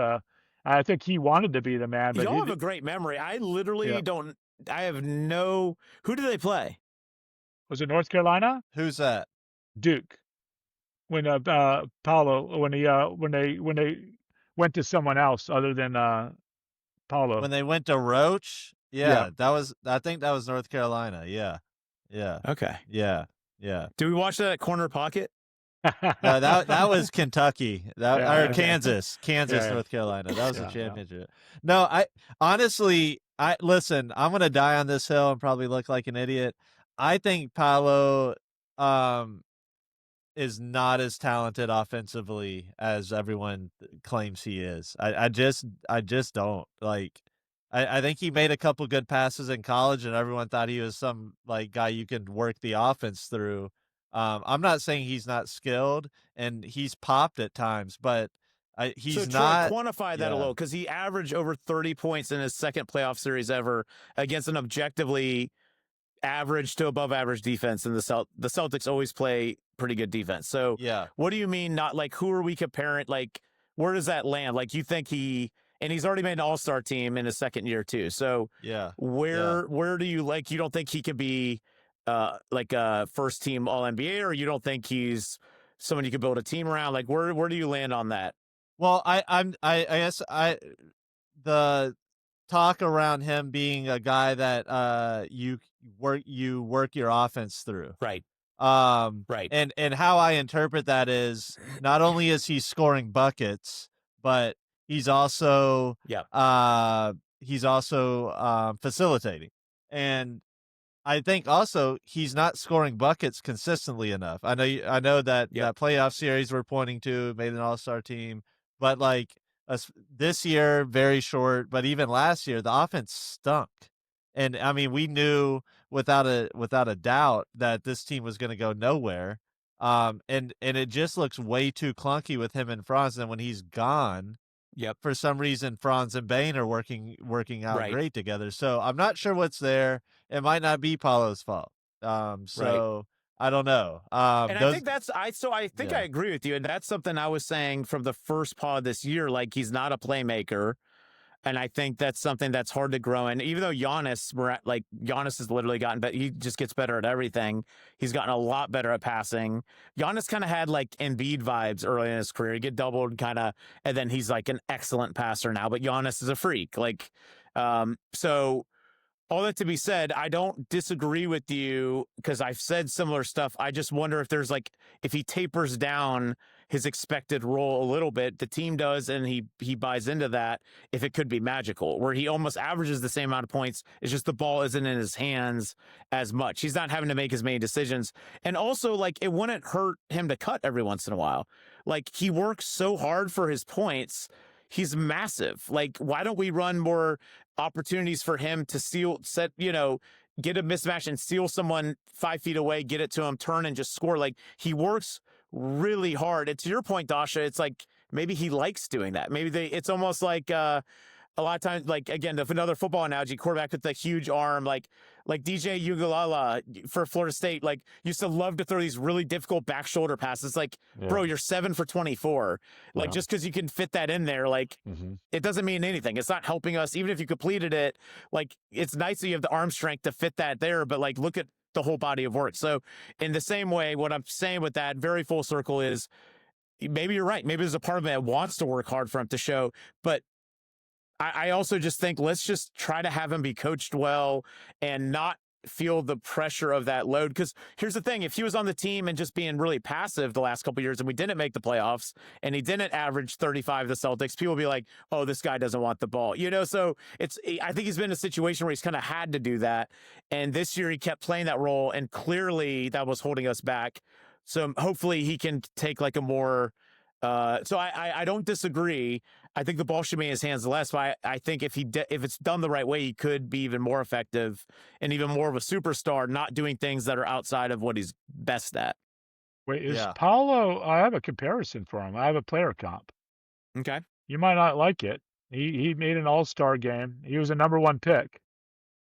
I think he wanted to be the man, but Y'all have a great memory. I literally yeah. don't. I have no. Who do they play? Was it North Carolina? Who's that? Duke. When Paulo when they went to someone else other than Paulo. When they went to Roach? Yeah. Yeah, I think that was North Carolina. Yeah. Yeah. Okay. Yeah. Yeah. Do we watch that at Corner Pocket? No, that was Kentucky. Yeah, Or okay. Kansas, Yeah. North Carolina. That was the Yeah, championship. No, I honestly, listen. I'm gonna die on this hill and probably look like an idiot. I think Paolo is not as talented offensively as everyone claims he is. I just don't like. I think he made a couple good passes in college, and everyone thought he was some like guy you could work the offense through. I'm not saying he's not skilled, and he's popped at times, but he's So, Troy, not. quantify that a little, because he averaged over 30 points in his second playoff series ever against an objectively average to above average defense, and the Celtics always play pretty good defense. So Yeah. what do you mean, not like, who are we comparing? Like, where does that land? Like, you think and he's already made an all-star team in his second year too. So Yeah. where do you, like, you don't think he could be like a first team all NBA, or you don't think he's someone you could build a team around? Like, where do you land on that? Well, I guess the talk around him being a guy that you work your offense through. Right. Right. And how I interpret that is, not only is he scoring buckets, but he's also facilitating. And I think also he's not scoring buckets consistently enough. I know that that playoff series we're pointing to made an all-star team, but like this year, very short. But even last year, the offense stunk. And I mean, we knew without a doubt that this team was going to go nowhere. And it just looks way too clunky with him and Franz. And when he's gone, Yep. for some reason Franz and Bane are working out Right. great together. So I'm not sure what's there. It might not be Paulo's fault. Right. So I don't know. And I think I think I Yeah. agree with you. And that's something I was saying from the first pod this year. Like, he's not a playmaker. And I think that's something that's hard to grow in. Even though Giannis has literally gotten better, he just gets better at everything. He's gotten a lot better at passing. Giannis kind of had like Embiid vibes early in his career. He get doubled kind of, and then he's like an excellent passer now. But Giannis is a freak. Like, so all that to be said, I don't disagree with you because I've said similar stuff. I just wonder if there's if he tapers down his expected role a little bit, the team does, and he buys into that, if it could be magical, where he almost averages the same amount of points. It's just the ball isn't in his hands as much. He's not having to make as many decisions. And also, it wouldn't hurt him to cut every once in a while. He works so hard for his points. He's massive. Why don't we run more opportunities for him to get a mismatch and steal someone 5 feet away, get it to him, turn and just score. He works really hard. And to your point, Dasha, it's maybe he likes doing that. Maybe it's almost a lot of times, again, if another football analogy, quarterback with a huge arm, like DJ Ugalala for Florida State, used to love to throw these really difficult back shoulder passes. Bro, you're 7 for 24. Just because you can fit that in there, it doesn't mean anything. It's not helping us. Even if you completed it, it's nice that you have the arm strength to fit that there, but look at the whole body of work. So in the same way, what I'm saying with that very full circle is maybe you're right. Maybe there's a part of it that wants to work hard for him to show, but I also just think let's just try to have him be coached well and not feel the pressure of that load. Because here's the thing, if he was on the team and just being really passive the last couple of years and we didn't make the playoffs and he didn't average 35 the Celtics, people would be like, oh, this guy doesn't want the ball. So I think he's been in a situation where he's kind of had to do that. And this year he kept playing that role and clearly that was holding us back. So hopefully he can take a more so I don't disagree. I think the ball should be in his hands less, but I think if it's done the right way, he could be even more effective and even more of a superstar, not doing things that are outside of what he's best at. Wait, is Paulo? I have a comparison for him. I have a player comp. Okay. You might not like it. He made an all-star game. He was a number 1 pick.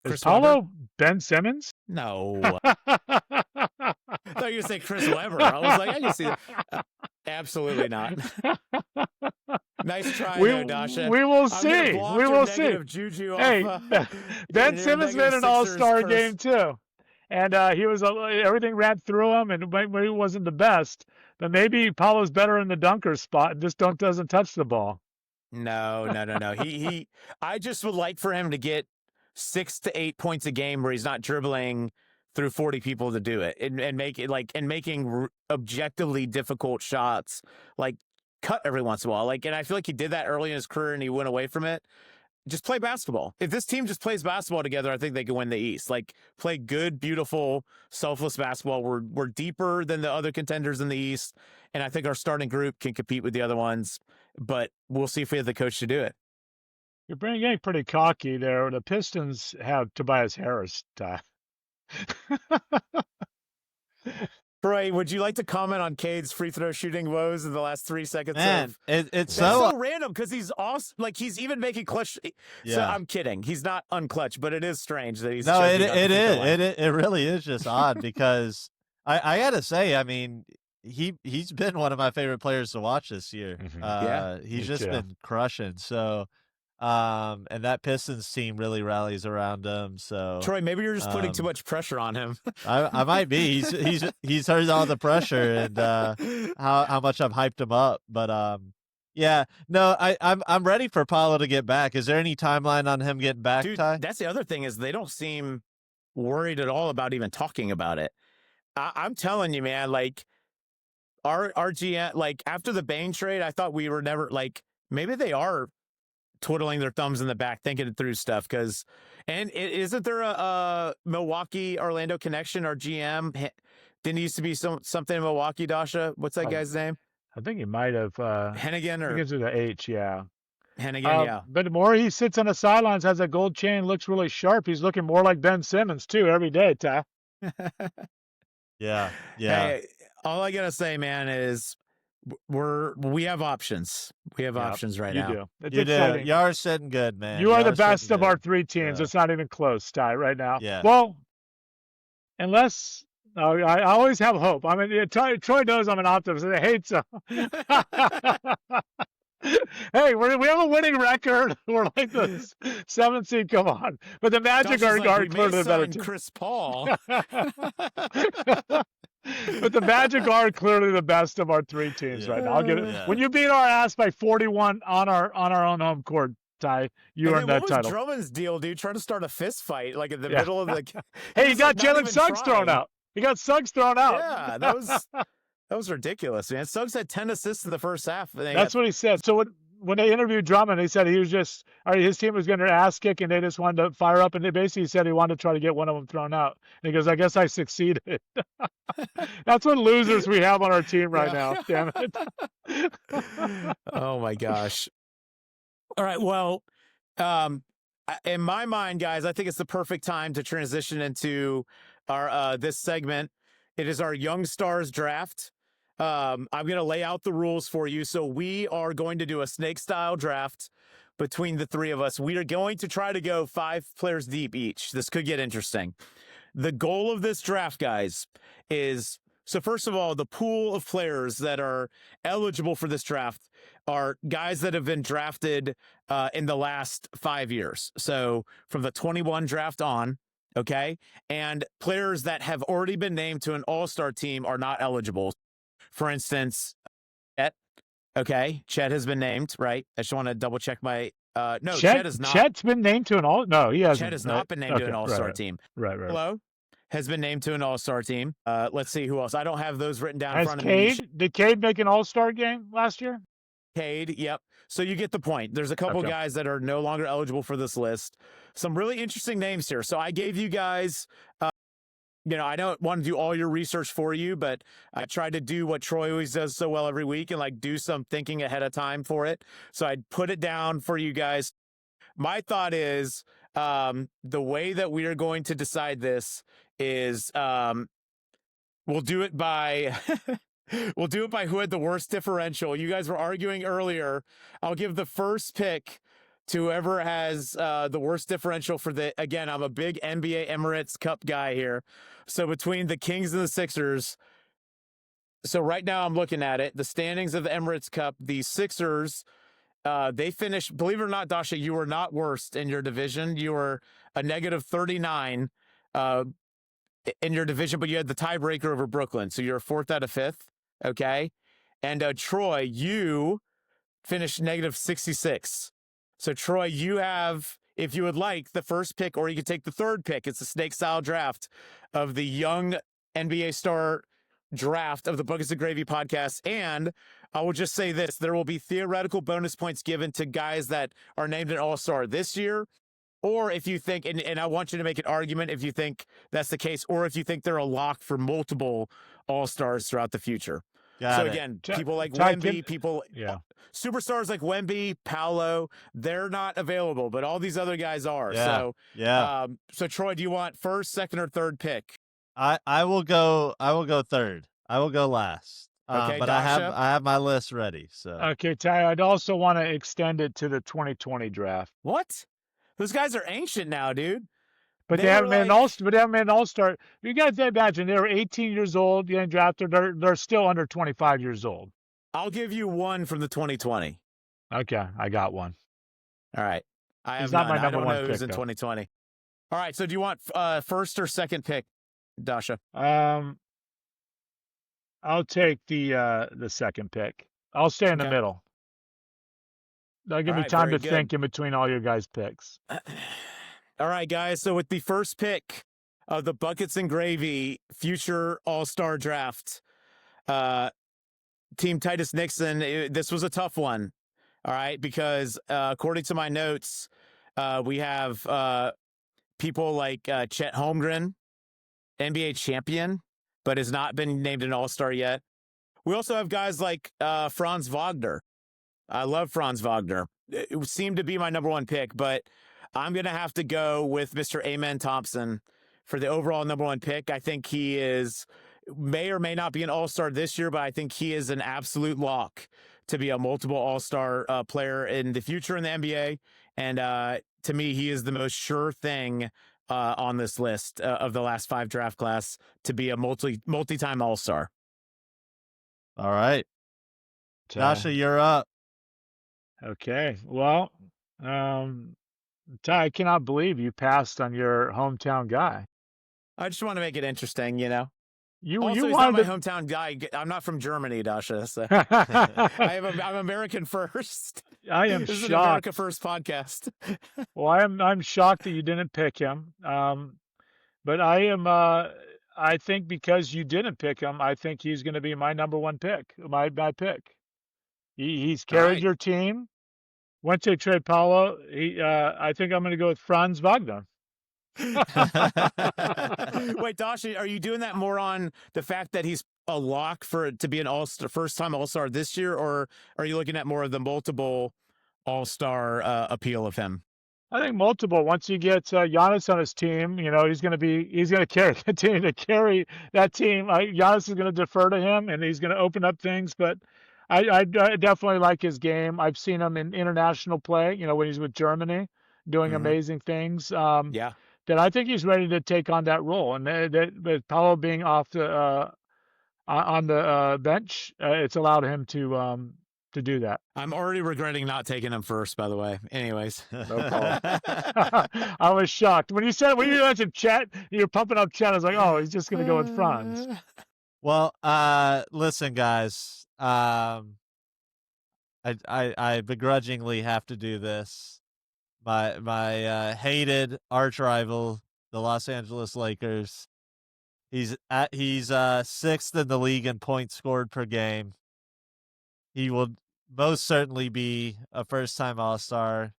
Is Paulo Ben Simmons? No. I thought you were going to say Chris Webber. I was like, I can see that. Absolutely not. Nice try, though, Dasha. We will see. We will see. Juju hey, off, Ben Simmons made an all-star game too, and he was everything ran through him, and maybe he wasn't the best, but maybe Paulo's better in the dunker spot and just doesn't touch the ball. No. I just would like for him to get 6 to 8 points a game where he's not dribbling through 40 people to do it and make it and making objectively difficult shots, cut every once in a while. And I feel like he did that early in his career and he went away from it. Just play basketball. If this team just plays basketball together, I think they can win the East. Play good, beautiful, selfless basketball. We're deeper than the other contenders in the East. And I think our starting group can compete with the other ones, but we'll see if we have the coach to do it. You're getting pretty cocky there. The Pistons have Tobias Harris. Troy, would you like to comment on Cade's free throw shooting woes in the last 3 seconds? Man, it's so random because he's awesome. He's even making clutch. Yeah. So I'm kidding. He's not unclutch, but it is strange that he's. No, it is. It really is just odd because I gotta say, I mean, he's been one of my favorite players to watch this year. He's just been crushing. So. And that Pistons team really rallies around him. So Troy, maybe you're just putting too much pressure on him. I might be. He's heard all the pressure and how much I've hyped him up. But yeah, no, I'm ready for Paulo to get back. Is there any timeline on him getting back, Dude, Ty? that's the other thing is they don't seem worried at all about even talking about it. I'm telling you, man, our GM, after the Bane trade, I thought we were never maybe they are twiddling their thumbs in the back, thinking through stuff. Isn't there a Milwaukee Orlando connection? Our GM didn't used to be something in Milwaukee. Dasha, what's that guy's name? I think he might have Hennigan or begins with an H. Yeah, Hennigan. Yeah, but the more he sits on the sidelines, has a gold chain, looks really sharp. He's looking more like Ben Simmons too every day. Ty. Yeah. Hey, all I gotta say, man, is we have options. We have Yeah, options right you now. do. It's You do. exciting. You are sitting good, man. You are the sitting best of good. our 3 teams. So, It's not even close, Ty, right now. yeah. Well, unless I always have hope. I mean, Troy knows I'm an optimist, and I hate so. Hey, we have a winning record. We're like the 7th seed. Come on, but the Magic Josh is like, are we may clearly the better sign team. Chris Paul. But the Magic are clearly the best of our 3 teams right now. I'll get it. Yeah. When you beat our ass by 41 on our own home court, Ty, you And earned then that what was title. Drummond's deal, dude? Trying to start a fist fight like in the Yeah. middle of the. Hey, he was, got like, not Jalen even Suggs thrown trying. out. He got Suggs thrown out. Yeah, that was ridiculous, man. Suggs had 10 assists in the first half. That's what he said. So when they interviewed Drummond, he said he was just, or his team was getting their ass kicked, and they just wanted to fire up. And they basically said he wanted to try to get one of them thrown out. And he goes, "I guess I succeeded." That's what losers we have on our team right now. Damn it. Oh my gosh. All right. Well, in my mind, guys, I think it's the perfect time to transition into our this segment. It is our Young Stars draft. I'm going to lay out the rules for you. So we are going to do a snake style draft between the 3 of us. We are going to try to go 5 players deep each. This could get interesting. The goal of this draft, guys, is so first of all, the pool of players that are eligible for this draft are guys that have been drafted in the last 5 years. So from the 21 draft on, okay? And players that have already been named to an all-star team are not eligible. For instance, Chet. Okay, Chet has been named, right? I just want to double check my no, Chet is not. Chet's been named to an all. No, he hasn't. Chet has not been named to an all-star team. Right. Hello has been named to an all-star team. Let's see who else. I don't have those written down in Has front of me. Did Cade make an all-star game last year? Cade, yep. So you get the point. There's a couple guys that are no longer eligible for this list. Some really interesting names here. So I gave you guys, I don't want to do all your research for you, but I tried to do what Troy always does so well every week and like do some thinking ahead of time for it. So I'd put it down for you guys. My thought is the way that we are going to decide this is we'll do it by we'll do it by who had the worst differential. You guys were arguing earlier. I'll give the first pick to whoever has the worst differential for the, again, I'm a big NBA Emirates Cup guy here. So between the Kings and the Sixers, so right now I'm looking at it, the standings of the Emirates Cup, the Sixers, they finished, believe it or not, Dasha, you were not worst in your division. You were a negative 39 in your division, but you had the tiebreaker over Brooklyn. So you're 4th out of 5th. Okay. And Troy, you finished negative 66. So Troy, you have, if you would like, the first pick, or you could take the 3rd pick. It's a snake style draft of the young NBA star draft of the Buckets of Gravy podcast. And I will just say this, there will be theoretical bonus points given to guys that are named an all-star this year. Or if you think, and I want you to make an argument if you think that's the case, or if you think they're a lock for multiple all-stars throughout the future. Got it. Again, people like Wemby, yeah, superstars like Wemby, Paolo, they're not available, but all these other guys are. Yeah. So Troy, do you want 1st, 2nd, or 3rd pick? I will go 3rd. I will go last. Okay, but Dasha? I have my list ready. So okay, Ty. I'd also want to extend it to the 2020 draft. What? Those guys are ancient now, dude. But they haven't made an all-star. But they haven't made an all-star. You got to imagine they were 18 years old getting drafted. They're still under 25 years old. I'll give you one from the 2020. Okay, I got one. All right. I have not none. my number I don't one know who's pick, in though. 2020. All right. So do you want 1st or 2nd pick, Dasha? I'll take the 2nd pick. I'll stay in the middle. That'll give me time to think in between all your guys' picks. All right, guys. So with the first pick of the Buckets and Gravy future all-star draft, Team Titus Nixon, this was a tough one. All right, because according to my notes, we have people like Chet Holmgren, NBA champion, but has not been named an all-star yet. We also have guys like Franz Wagner. I love Franz Wagner. It seemed to be my number 1 pick, but I'm going to have to go with Mr. Amen Thompson for the overall number 1 pick. I think he is may or may not be an all-star this year, but I think he is an absolute lock to be a multiple all-star player in the future in the NBA. And to me, he is the most sure thing on this list of the last 5 draft class to be a multi-time all-star. All right. Dasha, you're up. Okay. Well, Ty, I cannot believe you passed on your hometown guy. I just want to make it interesting, you know. You Also, he's not my wanted hometown guy. I'm not from Germany, Dasha. So to. I'm American first. I am This is an America shocked. First podcast. Well, I'm shocked that you didn't pick him. But I am. I think because you didn't pick him, I think he's going to be my number one pick. My pick. He's All carried right. your team. Went to trade Paulo. I think I'm going to go with Franz Wagner. Wait, Dasha, are you doing that more on the fact that he's a lock for to be an all-star, first-time all-star this year, or are you looking at more of the multiple all-star appeal of him? I think multiple. Once you get Giannis on his team, you know he's going to continue to carry that team. Giannis is going to defer to him, and he's going to open up things. But I definitely like his game. I've seen him in international play. You know when he's with Germany, doing amazing things. Yeah. That I think he's ready to take on that role. And with Paulo being off the on the bench, it's allowed him to do that. I'm already regretting not taking him first, by the way. Anyways. No problem. I was shocked when you mentioned Chet. You're pumping up Chet. I was like, oh, he's just gonna go with Franz. Well, listen, guys. I begrudgingly have to do this. My hated arch rival, the Los Angeles Lakers. He's 6th in the league in points scored per game. He will most certainly be a first-time All-Star.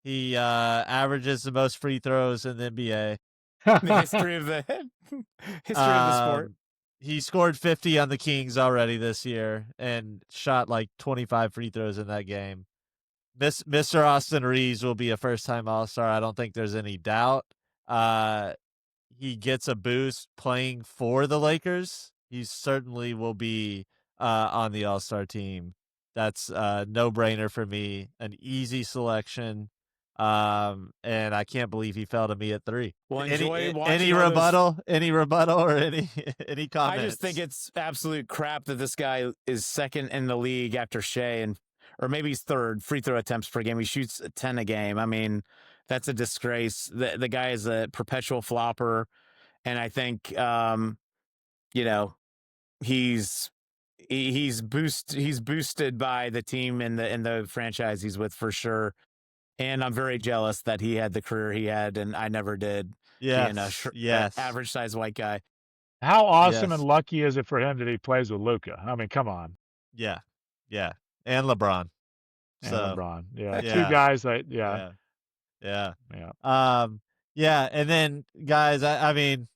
He averages the most free throws in the NBA. The history of the sport. He scored 50 on the Kings already this year and shot like 25 free throws in that game. Mr. Austin Reeves will be a first-time All-Star. I don't think there's any doubt. He gets a boost playing for the Lakers. He certainly will be on the All-Star team. That's a no-brainer for me. An easy selection. And I can't believe he fell to me at 3. Well, enjoy watching any rebuttal? Any rebuttal or any comments? I just think it's absolute crap that this guy is 2nd in the league after Shea, or maybe he's 3rd free throw attempts per game. He shoots 10 a game. I mean, that's a disgrace. The guy is a perpetual flopper, and I think you know he's boosted by the team and the franchise he's with for sure. And I'm very jealous that he had the career he had and I never did. Yes, Being a average sized white guy. How awesome and lucky is it for him that he plays with Luka? I mean, come on. Yeah, and LeBron. And so, LeBron, two guys that, yeah. Yeah, and then guys, I mean,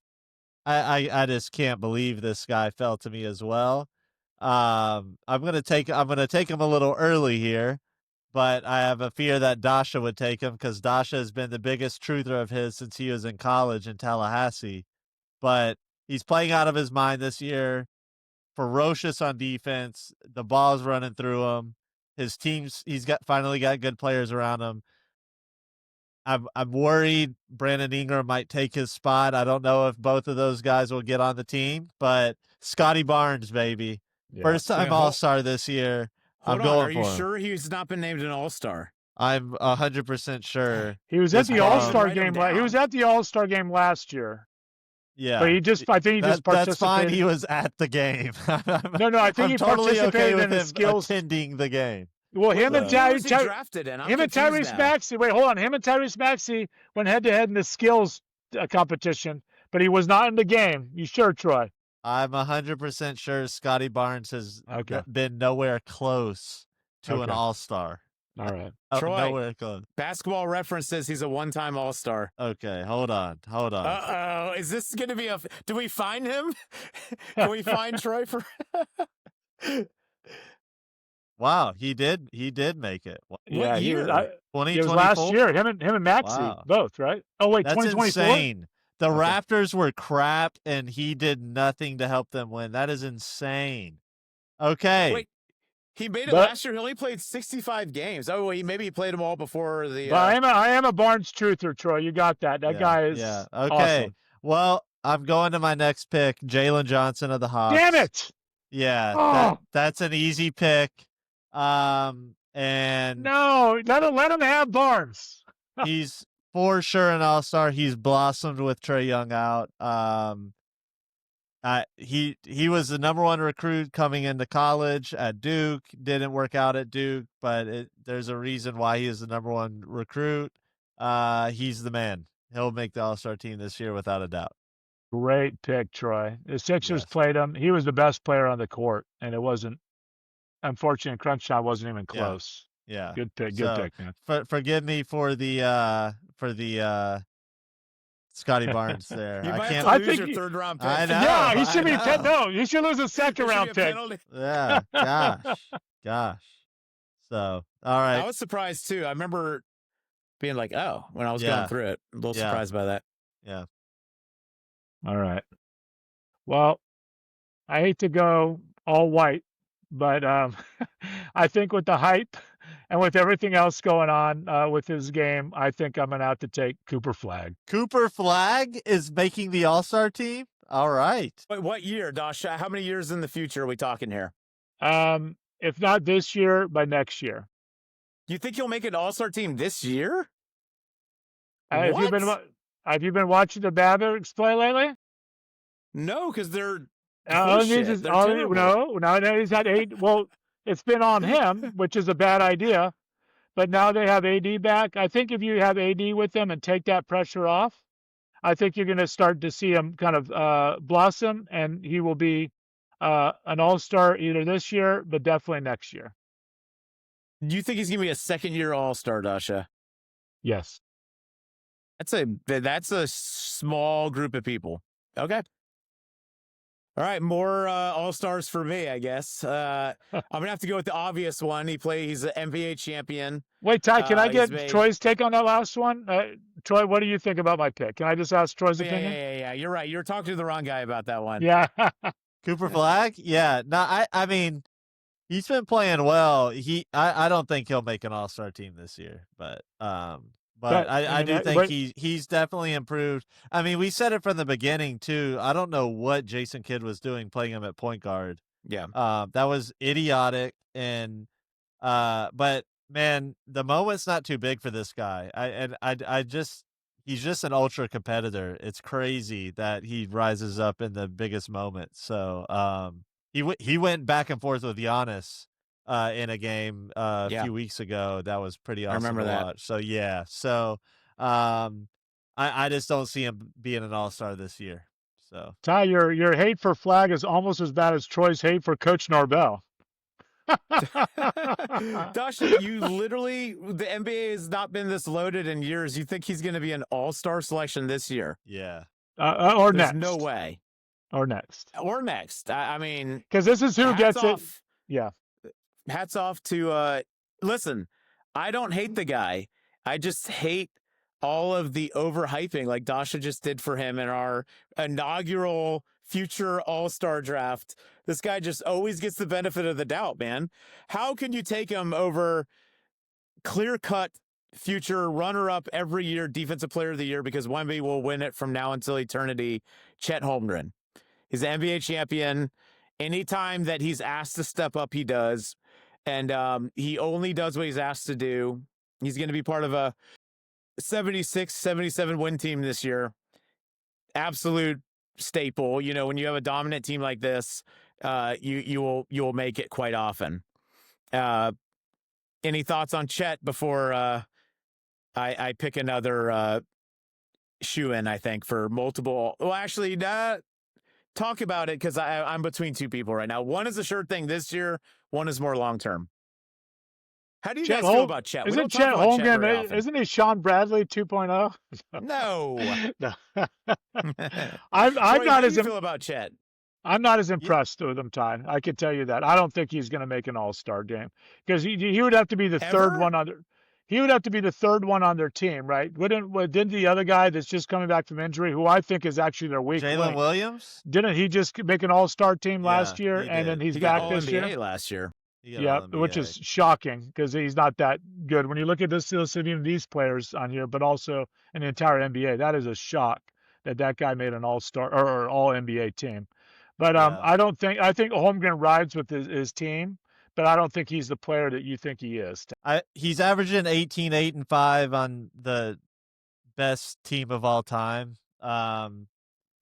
I just can't believe this guy fell to me as well. I'm gonna take him a little early here, but I have a fear that Dasha would take him because Dasha has been the biggest truther of his since he was in college in Tallahassee. But he's playing out of his mind this year. Ferocious on defense. The ball's running through him. His team's finally got good players around him. I'm worried Brandon Ingram might take his spot. I don't know if both of those guys will get on the team, but Scotty Barnes, baby. yeah. First time All-Star this year. I'm going for him. Are you sure he's not been named an All-Star? I'm 100% sure. He was at the All-Star game. He was at the All-Star game last year. Yeah, but I think he just participated. That's fine. He was at the game. No, I think he totally participated okay with in the him skills attending the game. Well, him and drafted in? Him and Tyrese Maxey. Wait, hold on. Him and Tyrese Maxey went head to head in the skills competition, but he was not in the game. You sure, Troy? I'm 100% sure Scotty Barnes has been nowhere close to an All-Star. All right. Troy, nowhere close. Basketball Reference says he's a one-time All-Star. Okay, hold on. Uh-oh. Is this going to be do we find him? Can we find Troy for... Wow, he did make it. What year? 2024? It was last year. Him and Maxey both, right? Oh wait, that's 2024. insane The Okay. Raptors were crap, and he did nothing to help them win. That is insane. Okay. Wait, he made it But- last year. He only played 65 games. Oh, maybe he played them all before the. But I am a Barnes truther, Troy. You got that. That guy is Okay. awesome. Well, I'm going to my next pick, Jalen Johnson of the Hawks. Damn it! Yeah, Oh. that's an easy pick. And No, let him have Barnes. he's for sure an all-star. He's blossomed with Trae Young out. He was the number one recruit coming into college at Duke. Didn't work out at Duke, but there's a reason why he is the number one recruit. He's the man. He'll make the all-star team this year without a doubt. Great pick, Troy. The Sixers Yes. played him. He was the best player on the court, and it wasn't. Unfortunately, crunch time wasn't even close. Yeah. Good pick. So, Good pick, man. Forgive me for the Scotty Barnes there. You I might can't. have to lose think your you- third-round pick. I know. Yeah, he should be. I know. No, he should lose a second There should round be a pick. penalty. Yeah. Gosh. So, all right. I was surprised too. I remember being like, "Oh," when I was Yeah. going through it. A little Yeah. surprised by that. Yeah. All right. Well, I hate to go all white, but I think with the hype and with everything else going on with his game, I think I'm gonna have to take Cooper Flag. Cooper Flag is making the All-Star team. All right. Wait, what year, Dasha? How many years in the future are we talking here? If not this year, by next year. You think he'll make an All-Star team this year? Have you been What? Have you been watching the Mavericks play lately? No, because they're All he needs horseshit. is They're all, terrible. no, he's had 8. Well, it's been on him, which is a bad idea. But now they have AD back. I think if you have AD with them and take that pressure off, I think you're going to start to see him kind of blossom, and he will be an all-star either this year, but definitely next year. Do you think he's gonna be a second-year All-Star, Dasha? Yes. That's a small group of people. Okay. All right, more All-Stars for me, I guess. I'm gonna have to go with the obvious one. He's an NBA champion. Wait, Ty, can I he's get made- Troy's take on that last one? Troy, what do you think about my pick? Can I just ask Troy's opinion? Yeah. You're right. You're talking to the wrong guy about that one. Yeah. Cooper Flag? Yeah. No, I mean, he's been playing well. I don't think he'll make an All-Star team this year, but I do think he's definitely improved. I mean, we said it from the beginning too. I don't know what Jason Kidd was doing playing him at point guard. Yeah. That was idiotic, and but man, the moment's not too big for this guy. He's just an ultra competitor. It's crazy that he rises up in the biggest moments. So he went back and forth with Giannis in a game a few weeks ago. That was pretty awesome. I remember that. watch. So yeah. So I just don't see him being an all-star this year. So Ty, your hate for Flag is almost as bad as Troy's hate for Coach Norvell. Dasha, you literally, the NBA has not been this loaded in years. You think he's going to be an all-star selection this year? yeah. Or There's next. no way. Or next. Or next. I mean, Because this is who hats gets off. it. Yeah. Hats off to, listen, I don't hate the guy. I just hate all of the overhyping like Dasha just did for him in our inaugural future all-star draft. This guy just always gets the benefit of the doubt, man. How can you take him over clear-cut future runner-up every year defensive player of the year because Wemby will win it from now until eternity? Chet Holmgren. He's an NBA champion. Anytime that he's asked to step up, he does. And he only does what he's asked to do. He's going to be part of a 76, 77 win team this year. Absolute staple. You know, when you have a dominant team like this, you will make it quite often. Any thoughts on Chet before I pick another shoe-in, I think, for multiple. Well, actually, talk about it because I'm between two people right now. One is a sure thing this year. One is more long-term. How do you guys feel about Chet? Isn't Chet Holmgren, isn't he Sean Bradley 2.0? No. No. I'm not how as do you feel about Chet? I'm not as impressed with him, Ty. I can tell you that. I don't think he's going to make an all-star game because he would have to be the third Ever? one under. he would have to be the third one on their team, right? Didn't the other guy that's just coming back from injury, who I think is actually their weak Jalen link, Williams? didn't he just make an all-star team Yeah, last year he and then did. he's He got back all this year? NBA last year. He got Yeah, all which NBA. is shocking because he's not that good. When you look at this list of even these players on here, but also in the entire NBA, that is a shock that guy made an all-star or all NBA team. But Yeah. I think Holmgren rides with his team, but I don't think he's the player that you think he is. He's averaging 18, 8, and 5 on the best team of all time.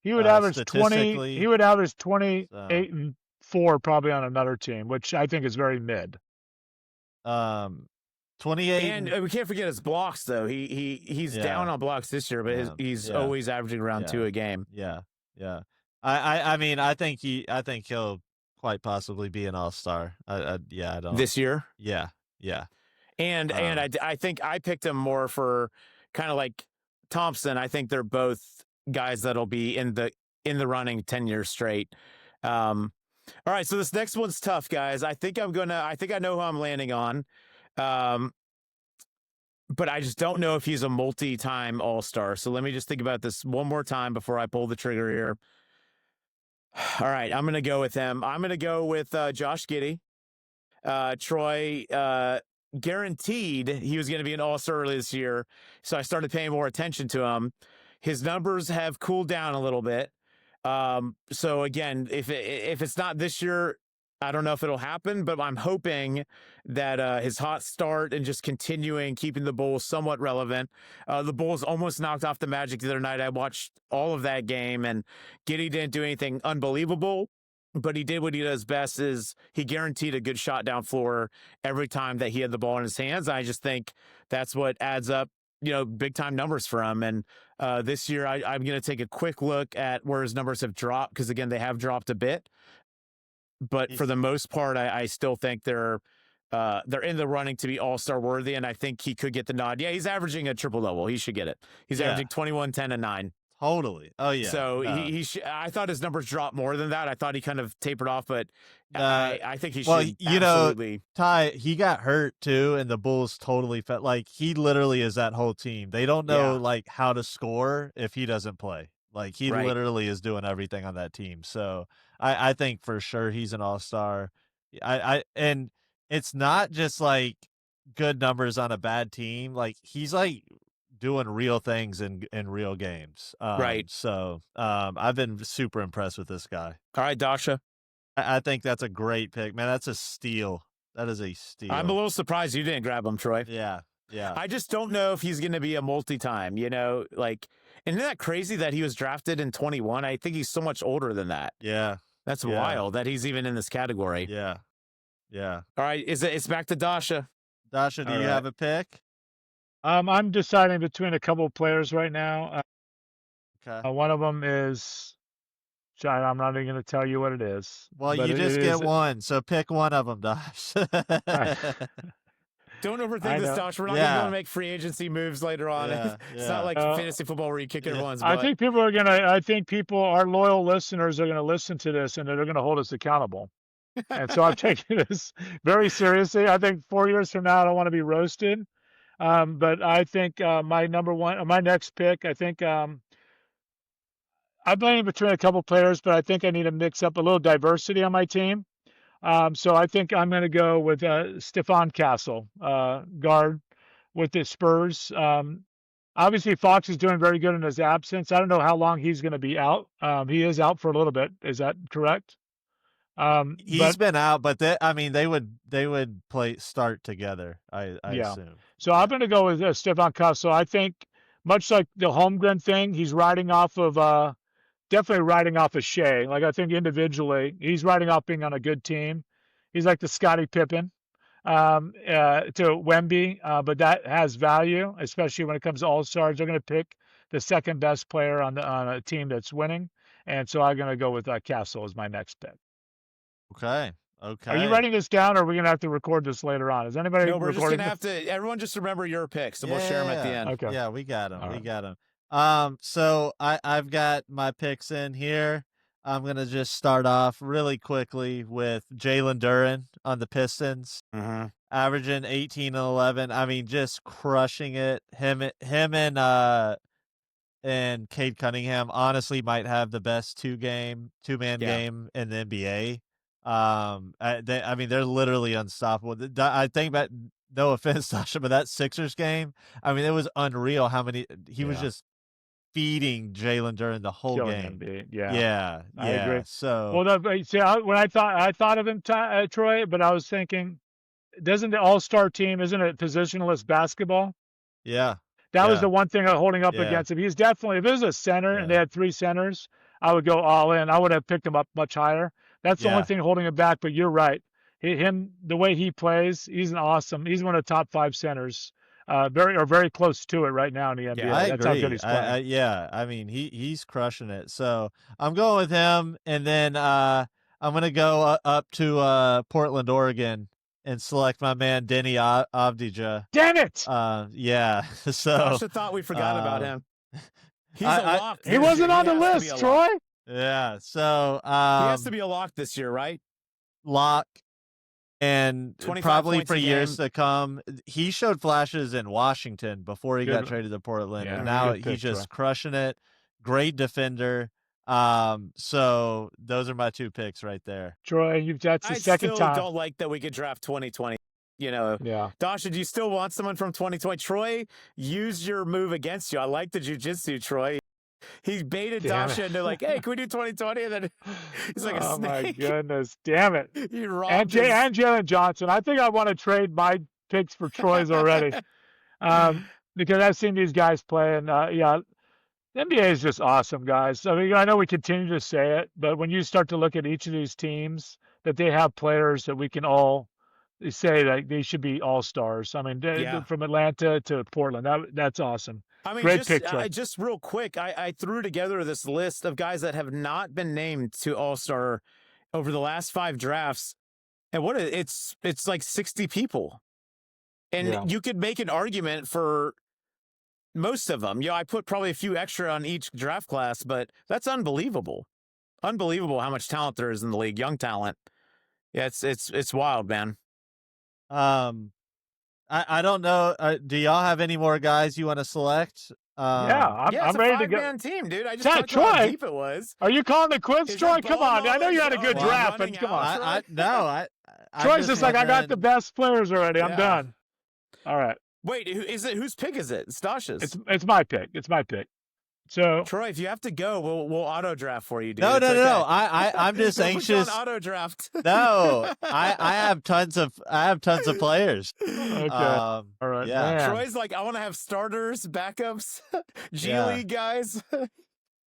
He would average 20. Statistically. He would average 28 So, and 4 probably on another team, which I think is very mid. 28 And we can't forget his blocks, though. He's down on blocks this year, but he's always averaging around 2 a game. Yeah, yeah. I mean, I think he'll quite possibly be an all-star. I don't. This year? Yeah, yeah. And I think I picked him more for kind of like Thompson. I think they're both guys that'll be in the running 10 years straight. All right, so this next one's tough, guys. I think I know who I'm landing on. But I just don't know if he's a multi-time all-star. So let me just think about this one more time before I pull the trigger here. All right, I'm going to go with him. I'm going to go with Josh Giddey. Troy guaranteed he was going to be an all-star early this year, so I started paying more attention to him. His numbers have cooled down a little bit. So again, if it's not this year, I don't know if it'll happen, but I'm hoping that his hot start and just continuing keeping the Bulls somewhat relevant. The Bulls almost knocked off the Magic the other night. I watched all of that game, and Giddey didn't do anything unbelievable, but he did what he does best, is he guaranteed a good shot down floor every time that he had the ball in his hands. I just think that's what adds up, big time numbers for him. And this year, I'm going to take a quick look at where his numbers have dropped, because again, they have dropped a bit. But for the most part, I still think they're in the running to be all-star worthy, and I think he could get the nod. Yeah, he's averaging a triple-double. He should get it. He's averaging 21, 10, and 9. Totally. Oh yeah. So I thought his numbers dropped more than that. I thought he kind of tapered off, but I think he should absolutely. Ty, he got hurt too, and the Bulls totally felt like he literally is that whole team. They don't know like how to score if he doesn't play. Like he literally is doing everything on that team. So I think for sure he's an all-star. And it's not just like good numbers on a bad team. Like he's like doing real things in real games. So I've been super impressed with this guy. All right, Dasha. I think that's a great pick, man. That's a steal. That is a steal. I'm a little surprised you didn't grab him, Troy. Yeah. I just don't know if he's going to be a multi-time, like, isn't that crazy that he was drafted in 21? I think he's so much older than that. Yeah. That's wild that he's even in this category. Yeah. Yeah. All right. It's back to Dasha. Dasha, do you have a pick? I'm deciding between a couple of players right now. Okay. One of them is, I'm not even going to tell you what it is. Well, you just get one, so pick one of them, Dash. Don't overthink this, Dash. We're not going to make free agency moves later on. It's not like fantasy football where you kick everyone's butt. I think our loyal listeners are going to listen to this, and they're going to hold us accountable. And so I'm taking this very seriously. I think 4 years from now, I don't want to be roasted. But I think my next pick, I think I'm playing between a couple players, but I think I need to mix up a little diversity on my team. So I think I'm going to go with Stephon Castle, guard with the Spurs. Obviously, Fox is doing very good in his absence. I don't know how long he's going to be out. He is out for a little bit. Is that correct? He's been out, but they would start together. I assume. So I'm going to go with Stephon Castle. I think much like the Holmgren thing, he's riding off of definitely riding off of Shea. Like I think individually, he's riding off being on a good team. He's like the Scottie Pippen to Wemby, but that has value, especially when it comes to all-stars. They're going to pick the second best player on a team that's winning, and so I'm going to go with Castle as my next pick. Okay. Are you writing this down, or are we going to have to record this later on? Is anybody? No, we're just going to have to. Everyone, just remember your picks, and we'll share them at the end. Okay. Yeah, we got them. All We right. got them. So I've got my picks in here. I'm gonna just start off really quickly with Jalen Duren on the Pistons. Mm-hmm. averaging 18 and 11. I mean, just crushing it. Him and Cade Cunningham honestly might have the best two-man game in the NBA. I mean, they're literally unstoppable. I think that, no offense, Sasha, but that Sixers game, I mean, it was unreal how many he was just feeding Jalen during the whole Killing game. Embiid. Yeah, I agree. So Well, see, when I thought of him, Troy, but I was thinking, doesn't the All-Star team, isn't it positionless basketball? yeah, That was yeah, the one thing holding up yeah, against him. He's definitely, if it was a center and they yeah, had 3 centers, I would go all in. I would have picked him up much higher. That's the only yeah. thing holding him back. But you're right. The way he plays, he's He's one of the top 5 centers, very close to it right now in the NBA. Yeah. I That's how good agree. he's playing. Yeah. I mean, he's crushing it. So I'm going with him, and then I'm gonna go up to Portland, Oregon, and select my man Denny Avdija. Damn it! Yeah. So Dasha thought we forgot about him. He's a I- lock. He this wasn't year. on the has to be list, a Troy. lock. yeah. So He has to be a lock this year, right? lock. And 25 probably points for a years game. to come, he showed flashes in Washington before he got Good. traded to Portland, Yeah, and now good pick, he's just Troy. crushing it. Great defender. So those are my 2 picks right there. Troy, that's the I second still time. don't like that we could draft 2020. You know, Yeah. Dasha, do you still want someone from 2020? Troy used your move against you. I like the jujitsu, Troy. He baited Damn Dasha it. into like, hey, can we do 2020? And then he's like a Oh my snake. goodness, damn it! He And robbed his... Jalen Johnson. I think I want to trade my picks for Troy's already, because I've seen these guys play, and yeah, the NBA is just awesome, guys. I mean, I know we continue to say it, but when you start to look at each of these teams, that they have players that we can all say that they should be all-stars. I mean, Yeah. from Atlanta to Portland, that's awesome. I mean, Great pick, Troy. just real quick, I threw together this list of guys that have not been named to All-Star over the last 5 drafts, and it's like 60 people, and Yeah. you could make an argument for most of them. I put probably a few extra on each draft class, but that's unbelievable. Unbelievable how much talent there is in the league, young talent. Yeah, it's wild, man. I don't know. Do y'all have any more guys you want to select? Yeah, Yeah, I'm it's ready a to go. 5-man team, dude. I just Yeah, talked about how Troy. deep it was. Are you calling it quits, Is Troy? your Come ball on. I know you had a knowledge good all draft, but running come out? on. Troy's just like, I got the wondering- best players already. I'm Yeah. done. All right. Wait, whose pick is it? It's Dasha's. It's my pick. It's my pick. So Troy, if you have to go, we'll auto draft for you, dude. No. It's okay. I'm just We'll put you on anxious. auto draft. No, I have tons of players. okay. All right. Yeah. Man. Troy's like, I want to have starters, backups, G Yeah. League guys.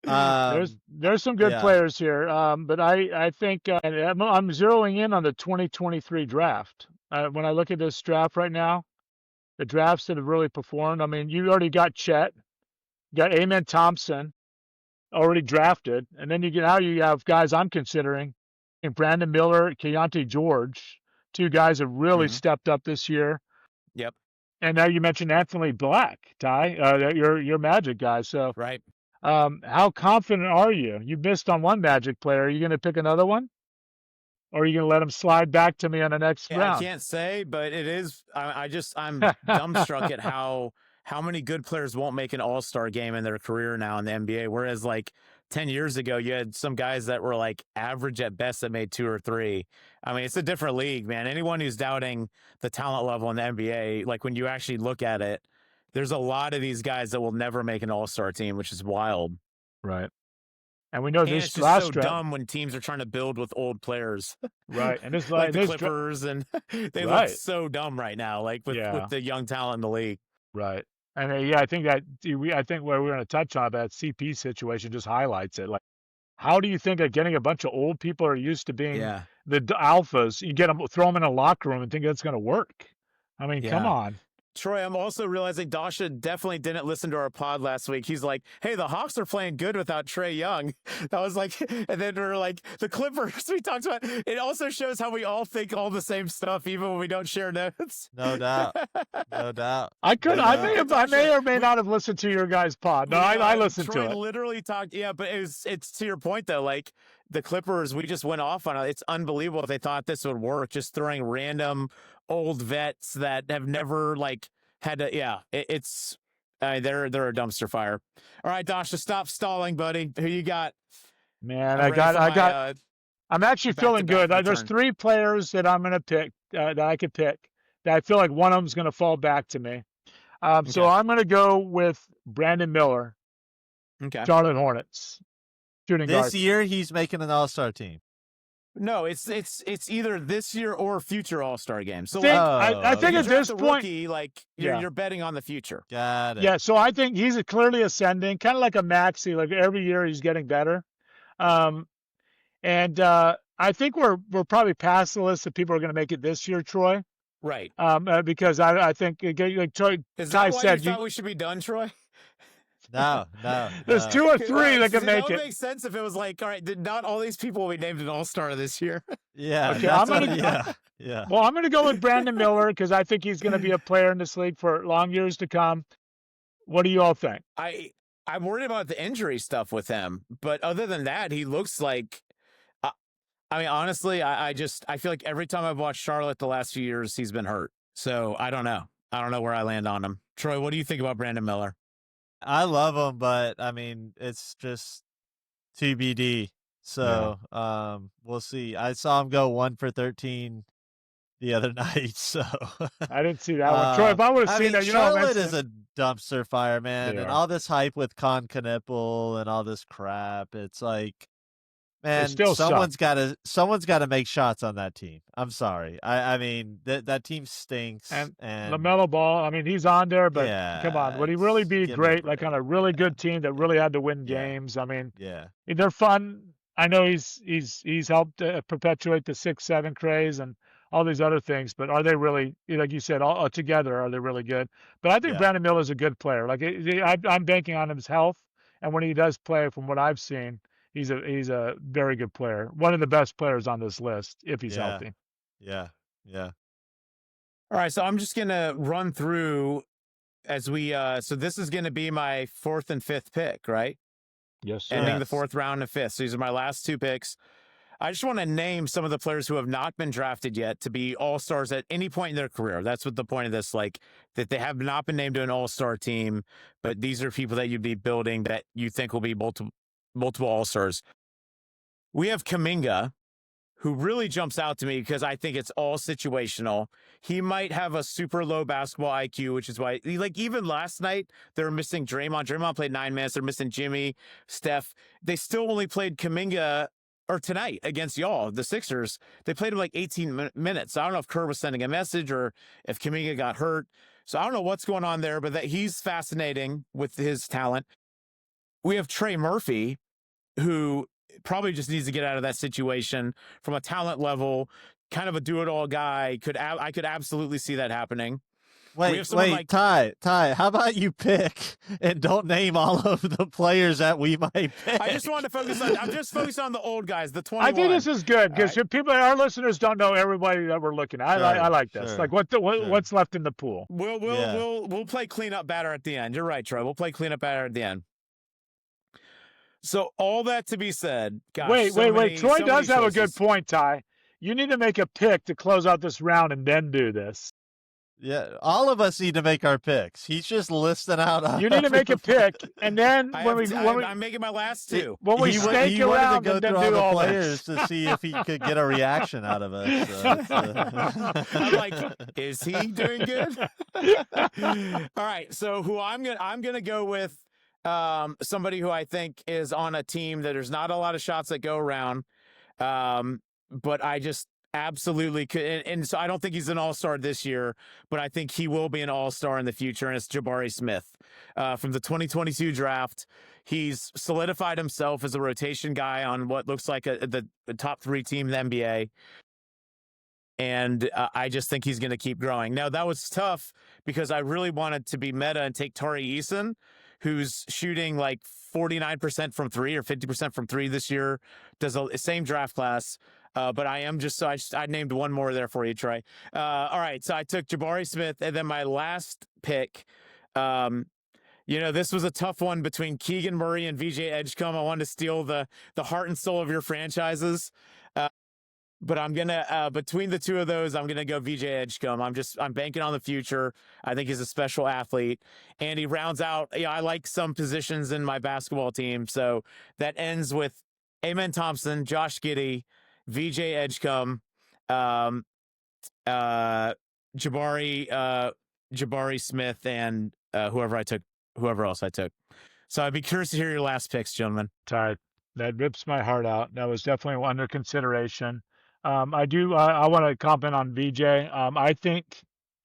There's some good yeah. players here, but I think and I'm zeroing in on the 2023 draft. When I look at this draft right now, the drafts that have really performed. I mean, you already got Chet, got Amen Thompson, already drafted, and then now you have guys I'm considering, and Brandon Miller, Keontae George, 2 guys have really stepped up this year. Yep. And now you mentioned Anthony Black, Ty, your Magic guy. So Right. how confident are you? You missed on one Magic player. Are you going to pick another one? Or are you going to let him slide back to me on the next round? I can't say, but it is. I'm dumbstruck at how many good players won't make an All-Star game in their career now in the NBA. Whereas like 10 years ago, you had some guys that were like average at best that made 2 or 3. I mean, it's a different league, man. Anyone who's doubting the talent level in the NBA, like when you actually look at it, there's a lot of these guys that will never make an All-Star team, which is wild. Right. And we know And this it's just last so draft. dumb when teams are trying to build with old players. Right. And this like the this Clippers, and they Right. look so dumb right now, like with the young talent in the league. Right. And yeah, I think where we're going to touch on that CP situation just highlights it. Like, how do you think that getting a bunch of old people are used to being the alphas, you throw them in a locker room and think that's going to work? I mean, come on. Troy, I'm also realizing Dasha definitely didn't listen to our pod last week. He's like, hey, the Hawks are playing good without Trae Young. That was like, and then we're like, the Clippers, we talked about. It also shows how we all think all the same stuff, even when we don't share notes. No doubt. No doubt. I may or may not have listened to your guys' pod. No, I listened Troy to it. literally talked. Yeah, but it's to your point though. Like the Clippers, we just went off on it. It's unbelievable if they thought this would work, just throwing random old vets that have never like had to. Yeah, it's they're a dumpster fire. All right, Dasha, stop stalling, buddy. Who you got? Man, I'm ready for my I'm actually feeling back-to-back good. There's return. 3 players that I'm going to pick that I could pick that I feel like one of them's going to fall back to me. So Okay. I'm going to go with Brandon Miller, Okay. Charlotte Hornets, shooting guard. This year, he's making an All-Star team. No, it's either this year or future All-Star game. So I think at this the point, rookie, like you're betting on the future. Got it. yeah. So I think he's clearly ascending, kind of like a Maxey. Like every year he's getting better. And I think we're probably past the list of people who are going to make it this year, Troy. Right. Because I think like Troy, Is Ty that why said, you thought we should be done, Troy? No. there's 2 or 3 that can make That would it. make sense if it was like, all right, not all these people will be named an All-Star this year. Yeah. Okay, I'm gonna- yeah. Well, I'm going to go with Brandon Miller because I think he's going to be a player in this league for long years to come. What do you all think? I'm worried about the injury stuff with him, but other than that, he looks like. I mean, honestly, I feel like every time I've watched Charlotte the last few years, he's been hurt. So I don't know. I don't know where I land on him. Troy, what do you think about Brandon Miller? I love him, but I mean, it's just TBD. So we'll see. I saw him go 1 for 13 the other night. So I didn't see that one. Troy, if I would have seen that, Charlotte is a dumpster fire, man, They and are. all this hype with Con Knipple and all this crap. It's like, man, still suck. someone's got to make shots on that team. I'm sorry. I mean that team stinks. And And LaMelo Ball, I mean, he's on there, but come on, would he really be give me a great? Like break. on a really good team that really had to win Yeah. games. I mean, Yeah. they're fun. I know he's helped perpetuate the 6-7 craze and all these other things, but are they really, like you said, all together? Are they really good? But I think Yeah. Brandon Miller's a good player. Like I'm banking on his health, and when he does play, from what I've seen, he's a very good player. One of the best players on this list if he's healthy. Yeah. Yeah. All right, so I'm just gonna run through as we. So this is gonna be my 4th and 5th pick, right? Yes, sir. Ending the Yes. 4th round and 5th. So these are my last 2 picks. I just want to name some of the players who have not been drafted yet to be All-Stars at any point in their career. That's what the point of this, like, that they have not been named to an All-Star team, but these are people that you'd be building that you think will be multiple All-Stars. We have Kuminga, who really jumps out to me because I think it's all situational. He might have a super low basketball IQ, which is why, like, even last night, they were missing Draymond. Draymond played 9 minutes. They're missing Jimmy, Steph. They still only played Kuminga, or tonight against y'all, the Sixers. They played him like 18 minutes. I don't know if Kerr was sending a message or if Kuminga got hurt. So I don't know what's going on there, but that he's fascinating with his talent. We have Trey Murphy, who probably just needs to get out of that situation from a talent level, kind of a do-it-all guy. I could absolutely see that happening. Wait, Ty, how about you pick and don't name all of the players that we might pick? I just wanted to I'm just focused on the old guys, the 21. I think this is good because our listeners don't know everybody that we're looking at. I like this. Sure, like what's left in the pool. We'll play cleanup batter at the end. You're right, Troy. We'll play cleanup batter at the end. So all that to be said, gosh, wait. Troy does have a good point, Ty. You need to make a pick to close out this round and then do this. Yeah, all of us need to make our picks. He's just listing out. You need to make a pick, and then I'm making my last 2. When we stake around to go and then through all do the all players to see if he could get a reaction out of us. I'm like, is he doing good? All right, so who I'm gonna go with somebody who I think is on a team that there's not a lot of shots that go around, but I just absolutely could, and so I don't think he's an all-star this year, but I think he will be an all-star in the future, and it's Jabari Smith from the 2022 draft. He's solidified himself as a rotation guy on what looks like the top 3 team in the NBA, and I just think he's going to keep growing. Now, that was tough because I really wanted to be meta and take Tari Eason, who's shooting like 49% from 3 or 50% from 3 this year, does the same draft class. But I named one more there for you, Trey. All right, so I took Jabari Smith, and then my last pick You know, this was a tough one between Keegan Murray and VJ Edgecombe. I wanted to steal the heart and soul of your franchises. But I'm gonna between the two of those, I'm gonna go VJ Edgecombe. I'm banking on the future. I think he's a special athlete, and he rounds out. Yeah, I like some positions in my basketball team, so that ends with Amen Thompson, Josh Giddey, VJ Edgecombe, um, uh, Jabari Smith, and whoever else I took. So I'd be curious to hear your last picks, gentlemen. Ty, that rips my heart out. That was definitely under consideration. I want to comment on VJ. I think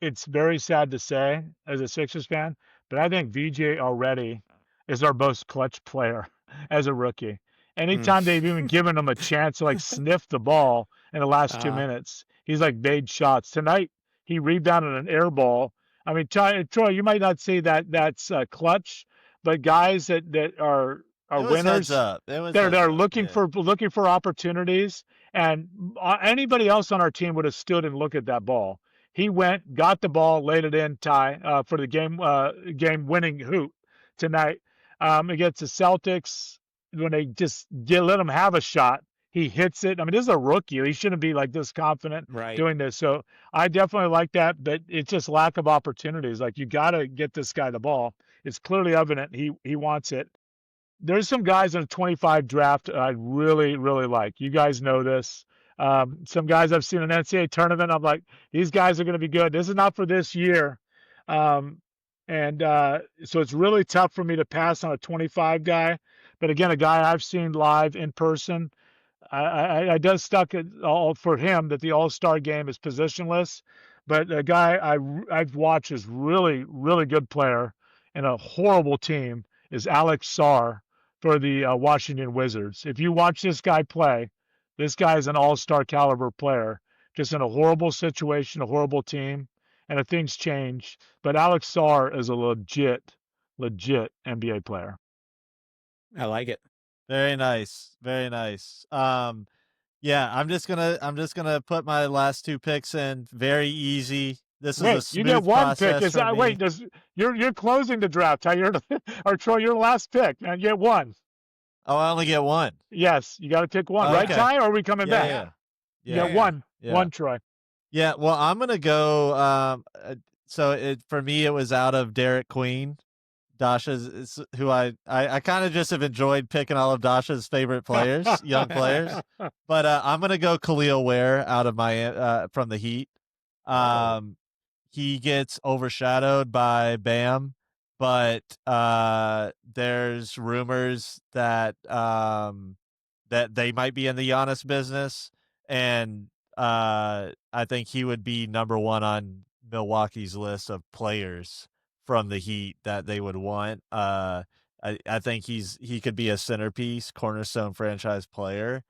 it's very sad to say as a Sixers fan, but I think VJ already is our most clutch player as a rookie. Anytime they've even given him a chance to like sniff the ball in the last 2 minutes, he's like made shots. Tonight, he rebounded an air ball. I mean, Troy, you might not say that that's clutch, but guys that are It was heads winners, up. It was they're heads they're up. looking Yeah. for opportunities, and anybody else on our team would have stood and looked at that ball. He went, got the ball, laid it in, Ty, for the game winning hoop tonight against the Celtics. When they just let him have a shot, he hits it. I mean, this is a rookie. He shouldn't be like this confident Right. doing this. So I definitely like that, but it's just lack of opportunities. Like, you got to get this guy the ball. It's clearly evident he wants it. There's some guys in the 25 draft I really, really like. You guys know this. Some guys I've seen in an NCAA tournament, I'm like, these guys are going to be good. This is not for this year. So it's really tough for me to pass on a 25 guy. But again, a guy I've seen live in person, I does stuck it all for him that the All-Star game is positionless, but a guy I've watched is really, really good player and a horrible team is Alex Sarr for the Washington Wizards. If you watch this guy play, this guy is an all-star caliber player, just in a horrible situation, a horrible team, and if things change. But Alex Sarr is a legit NBA player. I like it. Very nice. Very nice. Yeah, I'm just gonna put my last two picks in. Very easy. This is a Wait, you get smooth one pick. process Is for that me. wait? You're closing the draft? Ty, or Troy, your last pick, man. You get one. Oh, I only get one. Yes, you got to pick one, right, Okay. Ty? Or are we coming Yeah, back? yeah. You Yeah. got one. Yeah. One, Troy. Yeah, well, I'm gonna go. So for me, it was out of Derek Queen. Dasha's is who I kind of just have enjoyed picking all of Dasha's favorite players, young players. But I'm gonna go Khalil Ware out of my from the Heat. He gets overshadowed by Bam, but there's rumors that that they might be in the Giannis business, and I think he would be number one on Milwaukee's list of players from the Heat that they would want. I think he could be a centerpiece, cornerstone franchise player.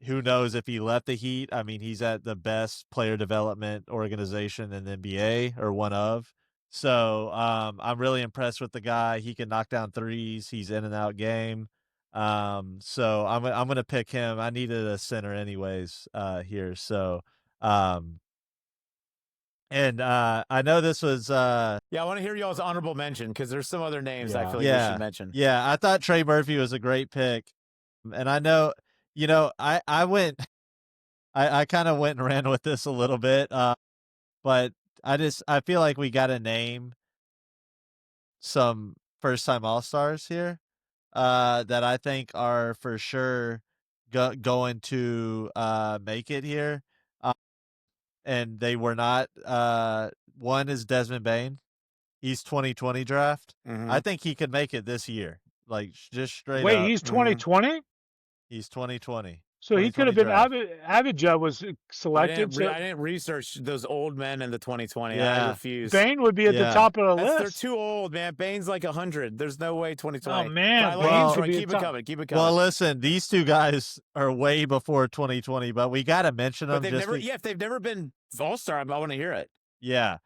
Who knows if he left the Heat? I mean, he's at the best player development organization in the NBA, or one of. So I'm really impressed with the guy. He can knock down threes. He's in and out game. So I'm gonna pick him. I needed a center anyways here. So I know this was Yeah, I want to hear y'all's honorable mention because there's some other names I feel like we should mention. Yeah, I thought Trey Murphy was a great pick, and I know, I went, I kind of went and ran with this a little bit, but I feel like we got to name some first time All Stars here, that I think are for sure going to make it here, and they were not. One is Desmond Bain. He's 2020 draft. I think he could make it this year. Like, just straight Wait, up. he's 2020. He's 2020. So he could have been draft. Abijah was selected. I didn't research those old men in the 2020. Yeah. I refuse. Bain would be at the top of the list. They're too old, man. Bain's like 100. There's no way 2020. Oh man, But I Bain like should Troy. be Keep at it top. coming. Keep it coming. Well, listen, these two guys are way before 2020, but we got to mention them. But they've never, if they've never been All-Star, I want to hear it. Yeah.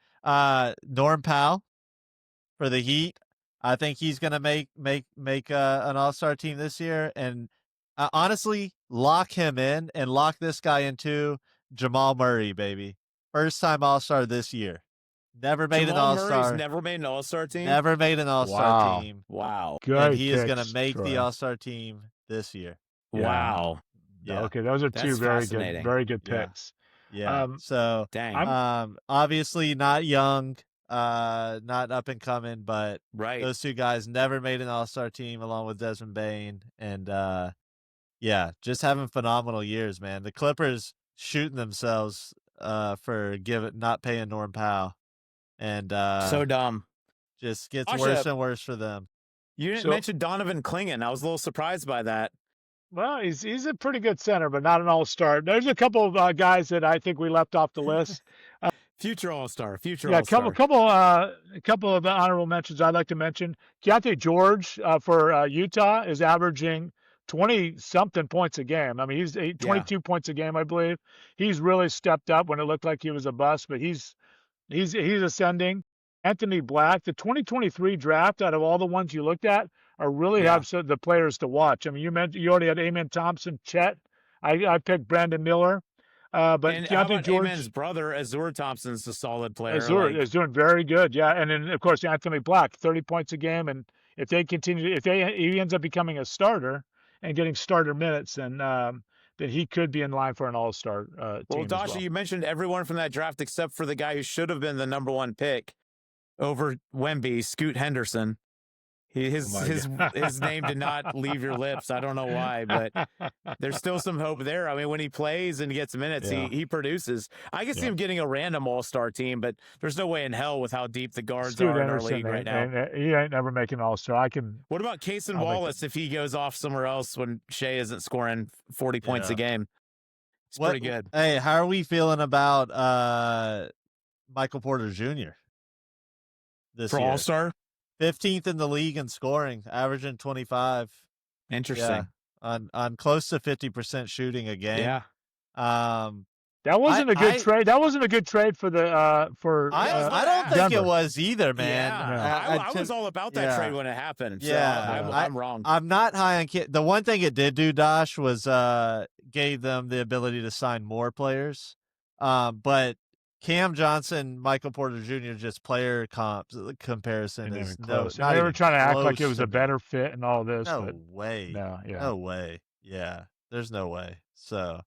Norm Powell for the Heat. I think he's going to make an All-Star team this year. And honestly, lock him in and lock this guy into Jamal Murray, baby. First time All-Star this year. Never made an Jamal Murray's All-Star. never made an All-Star team. Never made an All-Star Wow. team. Wow. Good And he is going to picks, make Troy. the All-Star team this year. Yeah. Wow. Yeah. Okay, those are two That's very fascinating. good Yeah. picks. Yeah. So, Dang. obviously not young, not up and coming, but Right. those two guys never made an All-Star team along with Desmond Bane. And, yeah, just having phenomenal years, man. The Clippers shooting themselves for not paying Norm Powell. And So dumb. just gets Asha, worse and worse for them. You didn't mention Donovan Clingan. I was a little surprised by that. Well, he's a pretty good center, but not an all-star. There's a couple of guys that I think we left off the list. Future all-star. Future Yeah, all-star. a couple of honorable mentions I'd like to mention. Keontae George for Utah is averaging 20-something points a game. I mean, he's 22 points a game, I believe. He's really stepped up when it looked like he was a bust, but he's ascending. Anthony Black, the 2023 draft, out of all the ones you looked at, are really have the players to watch. I mean, you already had Amen Thompson, Chet. I picked Brandon Miller. But and how Keontae about George, Amen's brother, Azur Thompson's a solid player. Azur is doing very good, yeah. And then of course Anthony Black, 30 points a game. And if they continue, he ends up becoming a starter and getting starter minutes, then he could be in line for an all-star team. Well, Dasha, you mentioned everyone from that draft except for the guy who should have been the number one pick over Wemby, Scoot Henderson. His name did not leave your lips. I don't know why, but there's still some hope there. I mean, when he plays and gets minutes, he produces. I can see him getting a random all-star team, but there's no way in hell with how deep the guards are in our league right now. He ain't never making an all-star. What about Cason Wallace if he goes off somewhere else when Shea isn't scoring 40 points a game? It's pretty good. Hey, how are we feeling about Michael Porter Jr. this year? For all-star? 15th in the league in scoring, averaging 25. Interesting. Yeah, on close to 50% shooting a game. Yeah. That wasn't a good trade. That wasn't a good trade for the I don't think Denver. it was either, man. Yeah. I was all about that trade when it happened. So I'm wrong. I'm not high on The one thing it did do, Dosh, was gave them the ability to sign more players. But Cam Johnson, Michael Porter Jr. just player comparison is close. They were trying to act like it was a better fit and all this. No way. No way. Yeah, there's no way. So,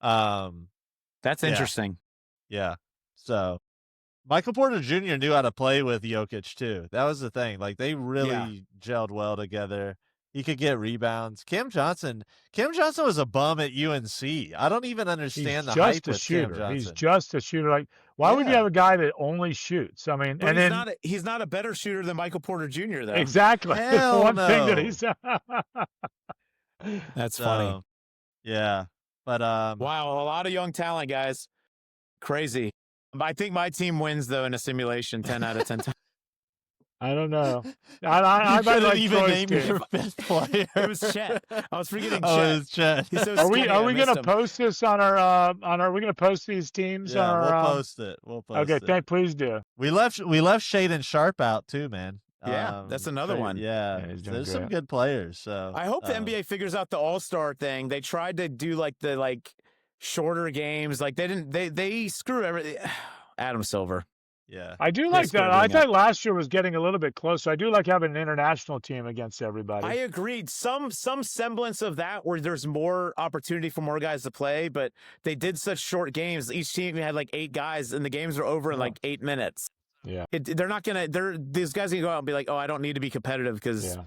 that's interesting. Yeah. So, Michael Porter Jr. knew how to play with Jokic too. That was the thing. Like they really gelled well together. He could get rebounds. Cam Johnson was a bum at UNC. I don't even understand the hype with Cam Johnson. He's just a shooter. Like, why would you have a guy that only shoots? I mean, but he's not a better shooter than Michael Porter Jr. though. Exactly. Hell One no. thing that he's. That's funny. Yeah, but wow, a lot of young talent, guys. Crazy. I think my team wins though in a simulation, 10 out of 10 times. I don't know. I couldn't like even Troy's name team. your best player. It was Chet. I was forgetting Chet. Oh, it was Chet. He's so Are we going to him. post this on our are we going to post these teams Yeah, on our we'll post it. We'll post it. Okay, please do. We left Shaden Sharp out too, man. Yeah, that's another one. Yeah, there's some good players. So I hope the NBA figures out the All-Star thing. They tried to do the shorter games. Like they screw everything. Adam Silver. Yeah, I do like that. I thought last year was getting a little bit closer. I do like having an international team against everybody. I agreed. Some semblance of that where there's more opportunity for more guys to play, but they did such short games. Each team had 8 guys, and the games were over in 8 minutes. Yeah, they're not gonna. These guys can go out and be like, "Oh, I don't need to be competitive," because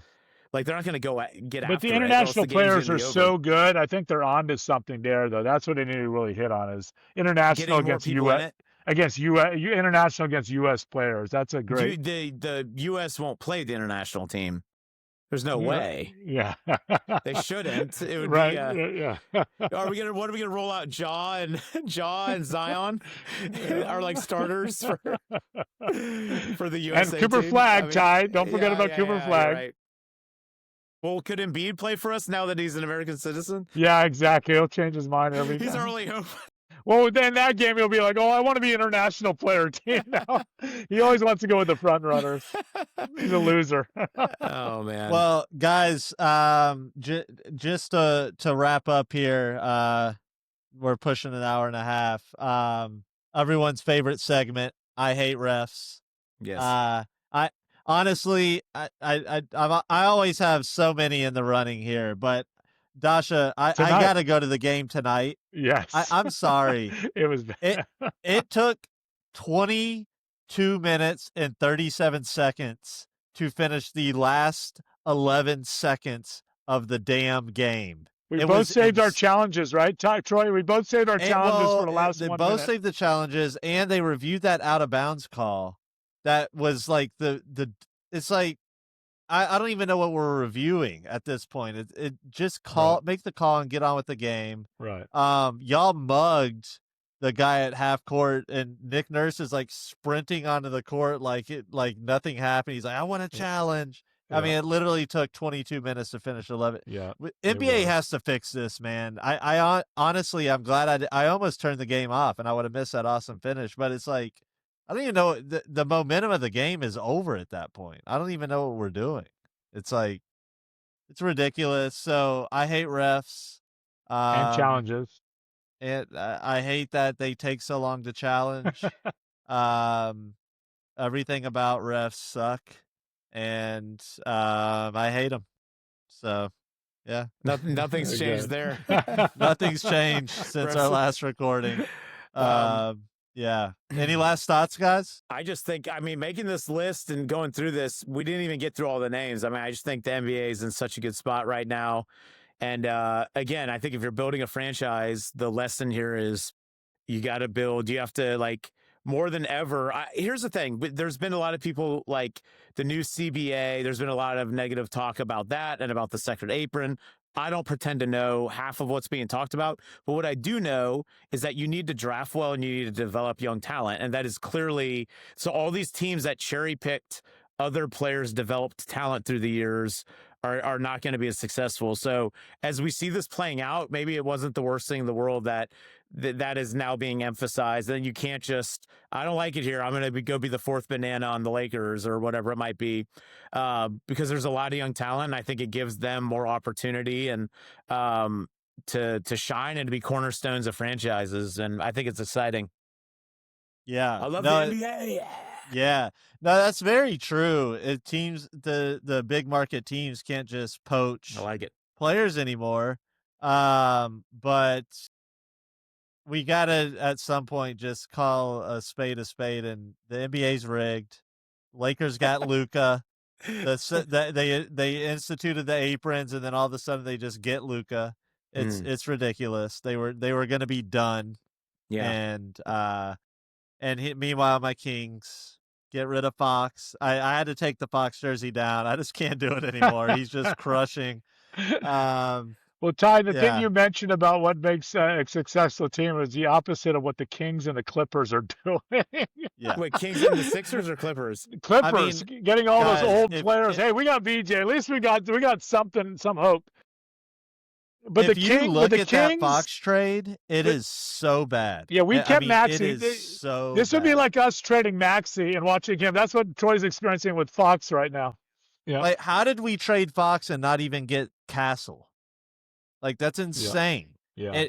they're not gonna go get after it. But the international players are so good. I think they're onto something there, though. That's what they need to really hit on is international against U.S. International against U.S. players. That's a great. The U.S. won't play the international team. There's no way. Yeah, they shouldn't. It would right. be. What are we gonna roll out? Ja and Zion are starters for the USA. And Cooper team. Flag, Ty. Don't forget about Cooper Flag. Right. Well, could Embiid play for us now that he's an American citizen? Yeah, exactly. He'll change his mind every time. He's our only hope. Well, then that game he'll be like, "Oh, I want to be international player team now." He always wants to go with the front runners. He's a loser. Oh man. Well, guys, just to wrap up here, we're pushing an hour and a half. Everyone's favorite segment. I hate refs. Yes. I honestly, I always have so many in the running here, but Dasha, I Tonight. gotta go to the game tonight. Yes. I'm sorry. It was It took 22 minutes and 37 seconds to finish the last 11 seconds of the damn game. We It both was saved our challenges, right, Troy? We both saved our challenges for the last they 1 both minute. saved the challenges, and they reviewed that out of bounds call. That was like it's like I don't even know what we're reviewing at this point. It just make the call and get on with the game. Right. Y'all mugged the guy at half court, and Nick Nurse is like sprinting onto the court like nothing happened. He's like, I want a challenge. Yeah. I mean, it literally took 22 minutes to finish 11. Yeah. NBA has to fix this, man. I honestly, I'm glad I almost turned the game off, and I would have missed that awesome finish. But it's like, I don't even know, the momentum of the game is over at that point. I don't even know what we're doing. It's like, it's ridiculous. So I hate refs. And challenges. And I hate that they take so long to challenge. Everything about refs suck, and I hate them. So, yeah. Nothing's changed there. Nothing's changed since our last recording. Yeah. Any last thoughts, guys? I just think, I mean, making this list and going through this, we didn't even get through all the names. I mean, I just think the NBA is in such a good spot right now. And again, I think if you're building a franchise, the lesson here is you got to build, you have to like more than ever. Here's the thing. There's been a lot of people like the new CBA. There's been a lot of negative talk about that and about the second apron. I don't pretend to know half of what's being talked about, but what I do know is that you need to draft well and you need to develop young talent. And that is clearly, so all these teams that cherry picked other players' developed talent through the years are not going to be as successful. So as we see this playing out, maybe it wasn't the worst thing in the world that is now being emphasized. Then you can't just, I don't like it here, I'm going to go be the fourth banana on the Lakers or whatever it might be, because there's a lot of young talent. And I think it gives them more opportunity and to shine and to be cornerstones of franchises. And I think it's exciting. Yeah. I love the NBA. Yeah. No, that's very true. The big market teams can't just poach I like it. players anymore. But we gotta at some point just call a spade, and the NBA's rigged. Lakers got Luka. They instituted the aprons, and then all of a sudden they just get Luka. It's ridiculous. They were gonna be done. Yeah. And meanwhile, my Kings get rid of Fox. I had to take the Fox jersey down. I just can't do it anymore. He's just crushing. Well, Ty, the thing you mentioned about what makes a successful team is the opposite of what the Kings and the Clippers are doing. Yeah. Wait, Kings and the Sixers or Clippers? Clippers, getting all those old players. Hey, we got BJ. At least we got something, some hope. But if you look at that Fox trade, it is so bad. Yeah, we kept Maxey. This would be like us trading Maxey and watching him. That's what Troy's experiencing with Fox right now. Yeah. Like, how did we trade Fox and not even get Castle? Like, that's insane. Yeah.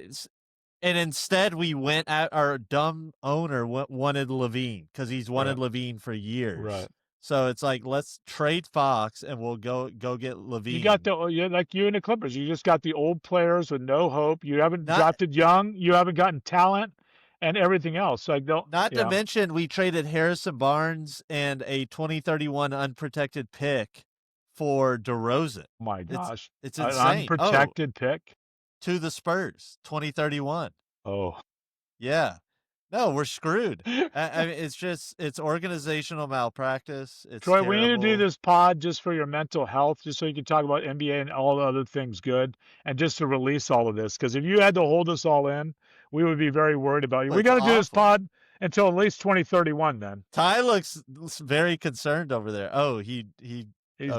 And instead, we went at our dumb owner wanted Levine because he's wanted Levine for years. Right. So it's like, let's trade Fox and we'll go get Levine. You got like you and the Clippers. You just got the old players with no hope. You haven't drafted young. You haven't gotten talent and everything else. So to mention, we traded Harrison Barnes and a 2031 unprotected pick for DeRozan. Oh my gosh. It's insane. An unprotected pick? To the Spurs, 2031. Oh. Yeah. No, we're screwed. I mean, it's organizational malpractice. It's Troy, terrible. we need to do this pod just for your mental health, just so you can talk about NBA and all the other things good, and just to release all of this. Because if you had to hold us all in, we would be very worried about you. We got to do this pod until at least 2031 then. Ty looks very concerned over there. Oh, he's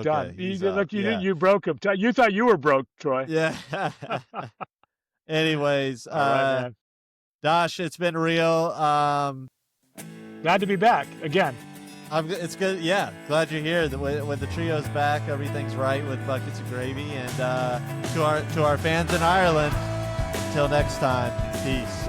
done. You broke him. You thought you were broke, Troy. Yeah. Anyways, all right, man. Dash, it's been real. Glad to be back again. It's good. Yeah, glad you're here. When the trio's back, everything's right with buckets of gravy. And to our fans in Ireland, until next time, peace.